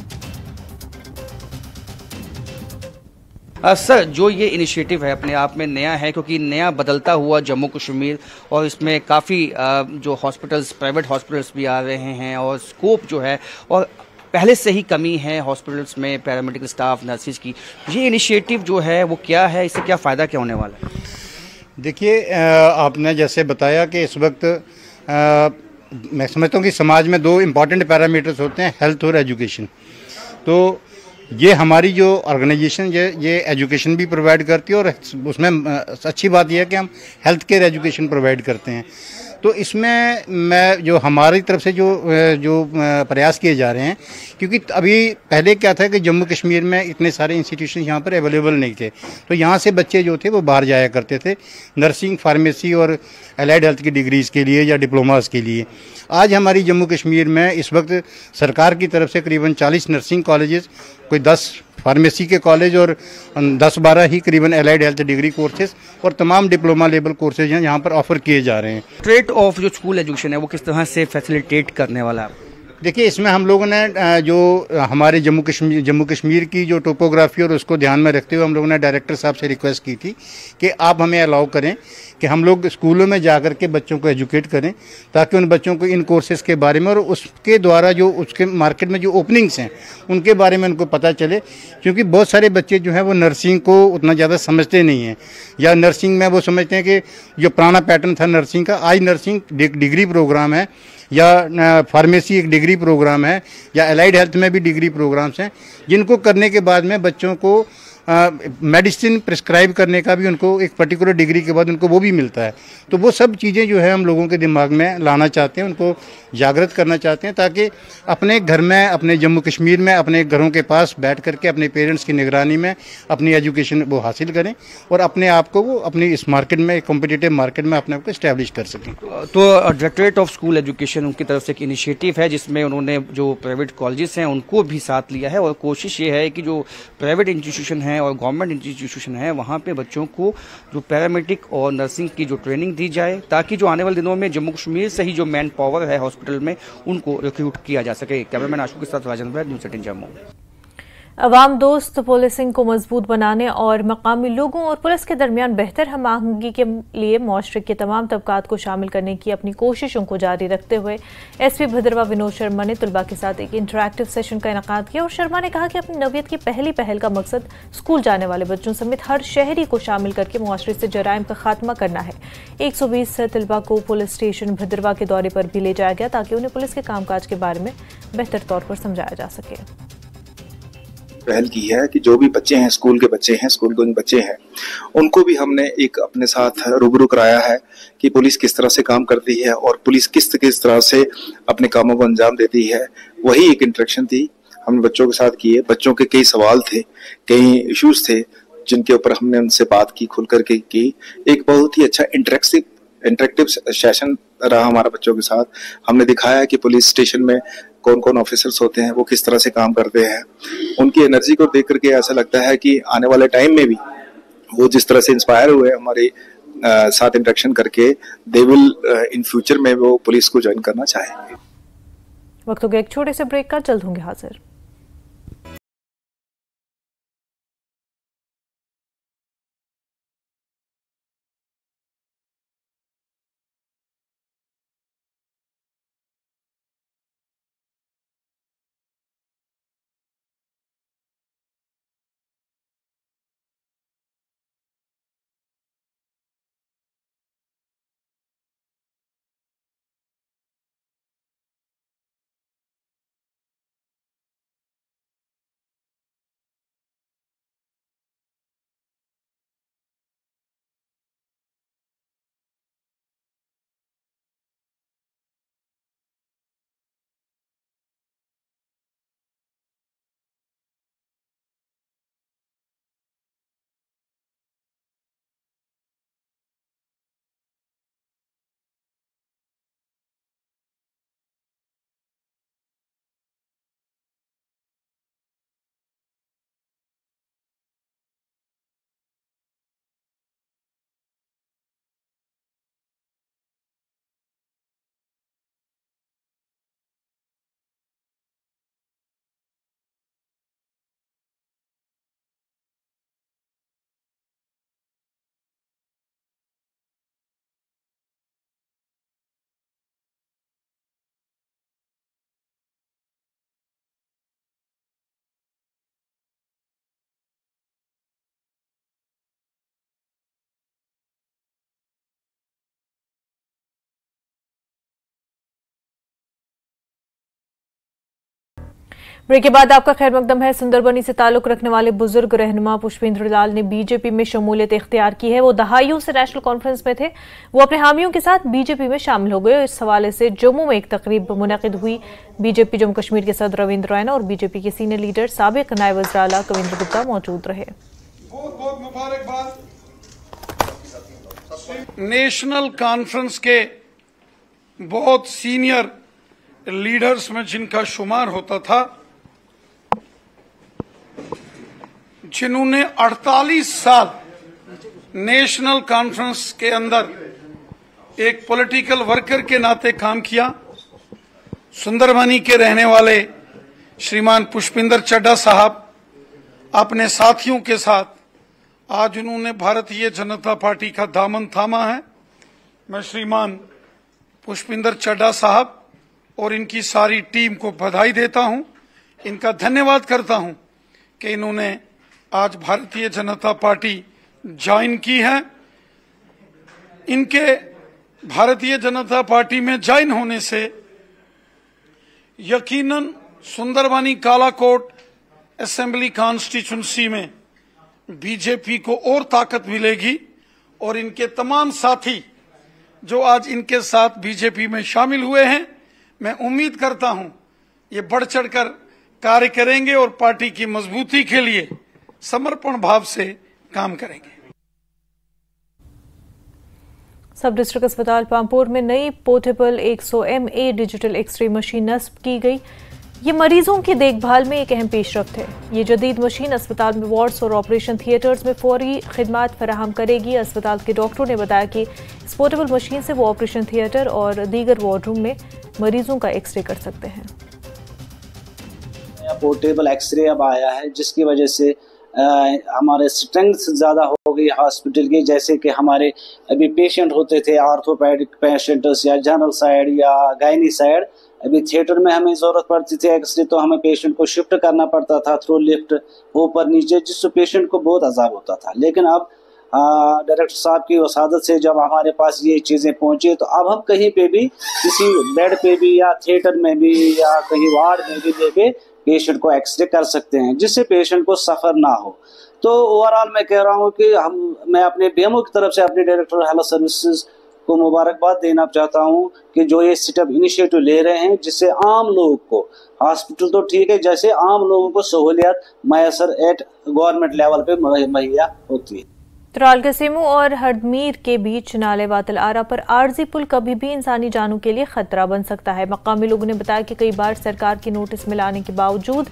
सर, जो ये इनिशिएटिव है अपने आप में नया है, क्योंकि नया बदलता हुआ जम्मू कश्मीर और इसमें काफ़ी जो हॉस्पिटल्स प्राइवेट हॉस्पिटल्स भी आ रहे हैं और स्कोप जो है, और पहले से ही कमी है हॉस्पिटल्स में पैरामेडिकल स्टाफ नर्सिस की। ये इनिशिएटिव जो है वो क्या है, इससे क्या फ़ायदा क्या होने वाला है? देखिए, आपने जैसे बताया कि इस वक्त मैं समझता हूँ कि समाज में 2 इम्पॉर्टेंट पैरामीटर्स होते हैं, हेल्थ और एजुकेशन। तो ये हमारी जो ऑर्गेनाइजेशन ये एजुकेशन भी प्रोवाइड करती है और उसमें अच्छी बात यह है कि हम हेल्थ केयर एजुकेशन प्रोवाइड करते हैं। तो इसमें मैं जो हमारी तरफ से जो प्रयास किए जा रहे हैं, क्योंकि अभी पहले क्या था कि जम्मू कश्मीर में इतने सारे इंस्टीट्यूशन यहाँ पर अवेलेबल नहीं थे, तो यहाँ से बच्चे जो थे वो बाहर जाया करते थे नर्सिंग, फार्मेसी और एलाइड हेल्थ की डिग्रीज़ के लिए या डिप्लोमास के लिए। आज हमारी जम्मू कश्मीर में इस वक्त सरकार की तरफ से करीबन 40 नर्सिंग कॉलेजेस, कोई 10 फार्मेसी के कॉलेज और 10-12 ही करीबन एलाइड हेल्थ डिग्री कोर्सेज और तमाम डिप्लोमा लेवल कोर्सेज हैं यहाँ पर ऑफर किए जा रहे हैं। ट्रेड ऑफ जो स्कूल एजुकेशन है वो किस तरह से फैसिलिटेट करने वाला है? देखिए, इसमें हम लोगों ने जो हमारे जम्मू कश्मीर की जो टोपोग्राफी और उसको ध्यान में रखते हुए हम लोगों ने डायरेक्टर साहब से रिक्वेस्ट की थी कि आप हमें अलाउ करें कि हम लोग स्कूलों में जाकर के बच्चों को एजुकेट करें, ताकि उन बच्चों को इन कोर्सेज के बारे में और उसके द्वारा जो उसके मार्केट में जो ओपनिंग्स हैं उनके बारे में उनको पता चले। क्योंकि बहुत सारे बच्चे जो हैं वो नर्सिंग को उतना ज़्यादा समझते नहीं हैं, या नर्सिंग में वो समझते हैं कि जो पुराना पैटर्न था नर्सिंग का, आज नर्सिंग डिग्री प्रोग्राम है या फार्मेसी एक डिग्री प्रोग्राम है या एलाइड हेल्थ में भी डिग्री प्रोग्राम्स हैं, जिनको करने के बाद में बच्चों को मेडिसिन प्रिस्क्राइब करने का भी उनको एक पर्टिकुलर डिग्री के बाद उनको वो भी मिलता है। तो वो सब चीज़ें जो है हम लोगों के दिमाग में लाना चाहते हैं, उनको जागृत करना चाहते हैं, ताकि अपने घर में, अपने जम्मू कश्मीर में, अपने घरों के पास बैठ करके अपने पेरेंट्स की निगरानी में अपनी एजुकेशन वो हासिल करें और अपने आप को वो अपनी इस मार्केट में, कॉम्पिटिटिव मार्केट में अपने आप को इस्टेब्लिश कर सकें। तो डायरेक्टरेट ऑफ स्कूल एजुकेशन उनकी तरफ से एक इनिशिएटिव है जिसमें उन्होंने जो प्राइवेट कॉलेजेस हैं उनको भी साथ लिया है और कोशिश ये है कि जो प्राइवेट इंस्टीट्यूशन है और गवर्नमेंट इंस्टीट्यूशन है वहाँ पे बच्चों को जो पैरामेडिक और नर्सिंग की जो ट्रेनिंग दी जाए, ताकि जो आने वाले दिनों में जम्मू कश्मीर से ही जो मैन पावर है हॉस्पिटल में उनको रिक्रूट किया जा सके। कैमरामैन आशु के साथ राजन भैया, न्यूज़ 18 जम्मू। अवाम दोस्त पुलिसिंग को मजबूत बनाने और मकामी लोगों और पुलिस के दरमियान बेहतर हम आहंगी के लिए मुआशरे के तमाम तबकात को शामिल करने की अपनी कोशिशों को जारी रखते हुए एसपी भद्रवाह विनोद शर्मा ने तलबा के साथ एक इंटरैक्टिव सेशन का इनेकाद किया और शर्मा ने कहा कि अपनी नवीयत की पहली पहल का मकसद स्कूल जाने वाले बच्चों समेत हर शहरी को शामिल करके मुआशरे से जराइम का खात्मा करना है। 120 तलबा को पुलिस स्टेशन भद्रवाह के दौरे पर भी ले जाया गया ताकि उन्हें पुलिस के कामकाज के बारे में बेहतर तौर पर समझाया जा सके। पहल की है कि जो भी बच्चे हैं, स्कूल के बच्चे हैं, स्कूल गोइंग बच्चे हैं, उनको भी हमने एक अपने साथ रूबरू कराया है कि पुलिस किस तरह से काम करती है और पुलिस किस तरह से अपने कामों को अंजाम देती है। वही एक इंटरेक्शन थी हमने बच्चों के साथ की है। बच्चों के कई सवाल थे, कई इश्यूज थे जिनके ऊपर हमने उनसे बात की, खुल करके की। एक बहुत ही अच्छा इंटरेक्टिव सेशन रहा हमारा बच्चों के साथ। हमने दिखाया कि पुलिस स्टेशन में कौन कौन ऑफिसर्स होते हैं, वो किस तरह से काम करते हैं। उनकी एनर्जी को देख करके ऐसा लगता है कि आने वाले टाइम में भी वो जिस तरह से इंस्पायर हुए हमारे साथ इंटरेक्शन करके, दे विल इन फ्यूचर में वो पुलिस को ज्वाइन करना चाहेंगे। वक्त हो गया एक छोटे से ब्रेक का, जल्द होंगे हाजिर। ब्रेक के बाद आपका खैर मकदम है। सुंदरबनी से ताल्लुक रखने वाले बुजुर्ग रहनुमा पुष्पेंद्र लाल ने बीजेपी में शमूलियत इख्तियार की है। वो दहाइयों से नेशनल कॉन्फ्रेंस में थे, वो अपने हामियों के साथ बीजेपी में शामिल हो गए। इस हवाले से जम्मू में एक तकरीब मुनक़िद हुई। बीजेपी जम्मू कश्मीर के सदर रविंद्र रैना और बीजेपी के सीनियर लीडर साबिक नायब वज़ीर आला कविंद्र गुप्ता मौजूद रहे। बहुत मुबारकबाद। नेशनल कॉन्फ्रेंस के बहुत सीनियर लीडर्स में जिनका शुमार होता था, जिन्होंने 48 साल नेशनल कॉन्फ्रेंस के अंदर एक पॉलिटिकल वर्कर के नाते काम किया। सुंदरबनी के रहने वाले श्रीमान पुष्पिंदर चड्ढा साहब अपने साथियों के साथ आज उन्होंने भारतीय जनता पार्टी का दामन थामा है। मैं श्रीमान पुष्पिंदर चड्ढा साहब और इनकी सारी टीम को बधाई देता हूं, इनका धन्यवाद करता हूं कि इन्होंने आज भारतीय जनता पार्टी ज्वाइन की है। इनके भारतीय जनता पार्टी में ज्वाइन होने से यकीनन सुंदरबनी कालाकोट असेंबली कॉन्स्टिट्यूंसी में बीजेपी को और ताकत मिलेगी और इनके तमाम साथी जो आज इनके साथ बीजेपी में शामिल हुए हैं, मैं उम्मीद करता हूं ये बढ़ चढ़कर कार्य करेंगे और पार्टी की मजबूती के लिए समर्पण भाव से काम करेंगे। सब डिस्ट्रिक्ट अस्पताल पामपुर में नई portable 100 MA digital x-ray machine नस्ब की गई। ये मरीजों की देखभाल में एक अहम पेशरफ्त है। ये जदीद मशीन अस्पताल में वार्ड्स और ऑपरेशन थिएटर्स में फौरी खिदमात फराहम करेगी। अस्पताल के डॉक्टरों ने बताया कि इस पोर्टेबल मशीन से वो ऑपरेशन थिएटर और दीगर वार्डरूम में मरीजों का एक्सरे कर सकते हैं। पोर्टेबल एक्सरे अब आया है, जिसकी वजह से हमारे स्ट्रेंथ ज़्यादा हो गई हॉस्पिटल की। जैसे कि हमारे अभी पेशेंट होते थे आर्थोपैडिक पेशेंट्स या जनरल साइड या गायनी साइड, अभी थिएटर में हमें ज़रूरत पड़ती थी एक्सरे, तो हमें पेशेंट को शिफ्ट करना पड़ता था थ्रू लिफ्ट ऊपर नीचे, जिससे पेशेंट को बहुत अजाब होता था। लेकिन अब डायरेक्टर साहब की वसादत से जब हमारे पास ये चीज़ें पहुँची, तो अब हम कहीं पे भी किसी बेड पे भी या थिएटर में भी या कहीं वार्ड में भी लेके पेशेंट को एक्सरे कर सकते हैं, जिससे पेशेंट को सफ़र ना हो। तो ओवरऑल मैं कह रहा हूँ कि मैं अपने बीएमओ की तरफ से अपने डायरेक्टर हेल्थ सर्विसेज को मुबारकबाद देना चाहता हूँ कि जो ये स्टेप इनिशिएटिव ले रहे हैं, जिससे आम लोगों को, हॉस्पिटल तो ठीक है, जैसे आम लोगों को सहूलियत मैसर एट गवर्नमेंट लेवल पे मुहैया होती है। त्राल कसेमू और हरदमीर के बीच नाले वातल आरा पर आर्जी पुल कभी भी इंसानी जानों के लिए खतरा बन सकता है। मकामी लोगों ने बताया कि कई बार सरकार की नोटिस मिलाने के बावजूद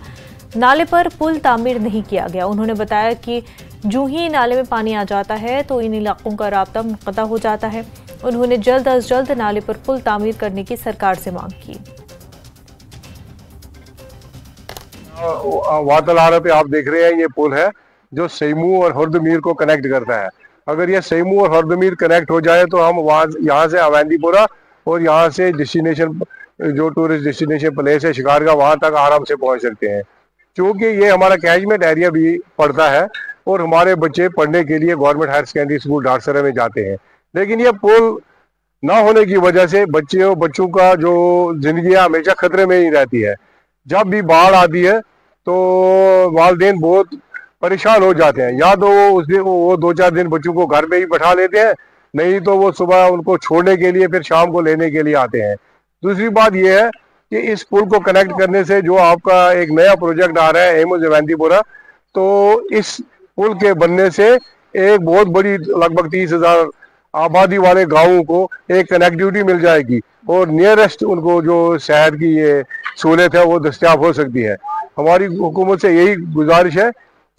नाले पर पुल तामीर नहीं किया गया। उन्होंने बताया कि जो ही नाले में पानी आ जाता है तो इन इलाकों का राब्ता मुनक़ता हो जाता है। उन्होंने जल्द अज जल्द नाले पर पुल तामीर करने की सरकार से मांग की। वातल आरा पे आप देख रहे हैं, ये पुल है जो सैमू और हरदमीर को कनेक्ट करता है। अगर ये सैमू और हरदमीर कनेक्ट हो जाए तो हम वहाँ यहाँ से अवैंदीपुरा और यहाँ से डेस्टिनेशन जो टूरिस्ट डेस्टिनेशन प्लेस है शिकार का, वहाँ तक आराम से पहुँच सकते हैं। क्योंकि ये हमारा कैचमेंट एरिया भी पड़ता है और हमारे बच्चे पढ़ने के लिए गवर्नमेंट हायर सेकेंडरी स्कूल डारसरा में जाते हैं। लेकिन ये पुल ना होने की वजह से बच्चों का जो जिंदगी हमेशा खतरे में ही रहती है। जब भी बाढ़ आती है तो वालिदैन बहुत परेशान हो जाते हैं। या तो वो 2-4 दिन बच्चों को घर पे ही बैठा लेते हैं, नहीं तो वो सुबह उनको छोड़ने के लिए फिर शाम को लेने के लिए आते हैं। दूसरी बात यह है कि इस पुल को कनेक्ट करने से जो आपका एक नया प्रोजेक्ट आ रहा है एमओज अवैंदीपुरा, तो इस पुल के बनने से एक बहुत बड़ी लगभग 30,000 आबादी वाले गाँवों को एक कनेक्टिविटी मिल जाएगी और नियरेस्ट उनको जो शहर की ये सहूलियत है वो दस्तियाब हो सकती है। हमारी हुकूमत से यही गुजारिश है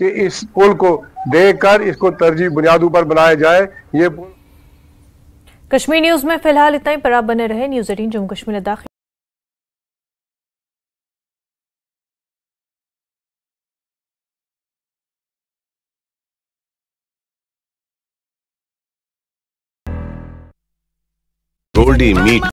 कि इस पुल को देखकर इसको तरजीह बुनियादों पर बनाया जाए। ये कश्मीर न्यूज में फिलहाल इतना ही, पर आप बने रहे न्यूज़ 18 जम्मू कश्मीर लद्दाख। गोल्डी मीट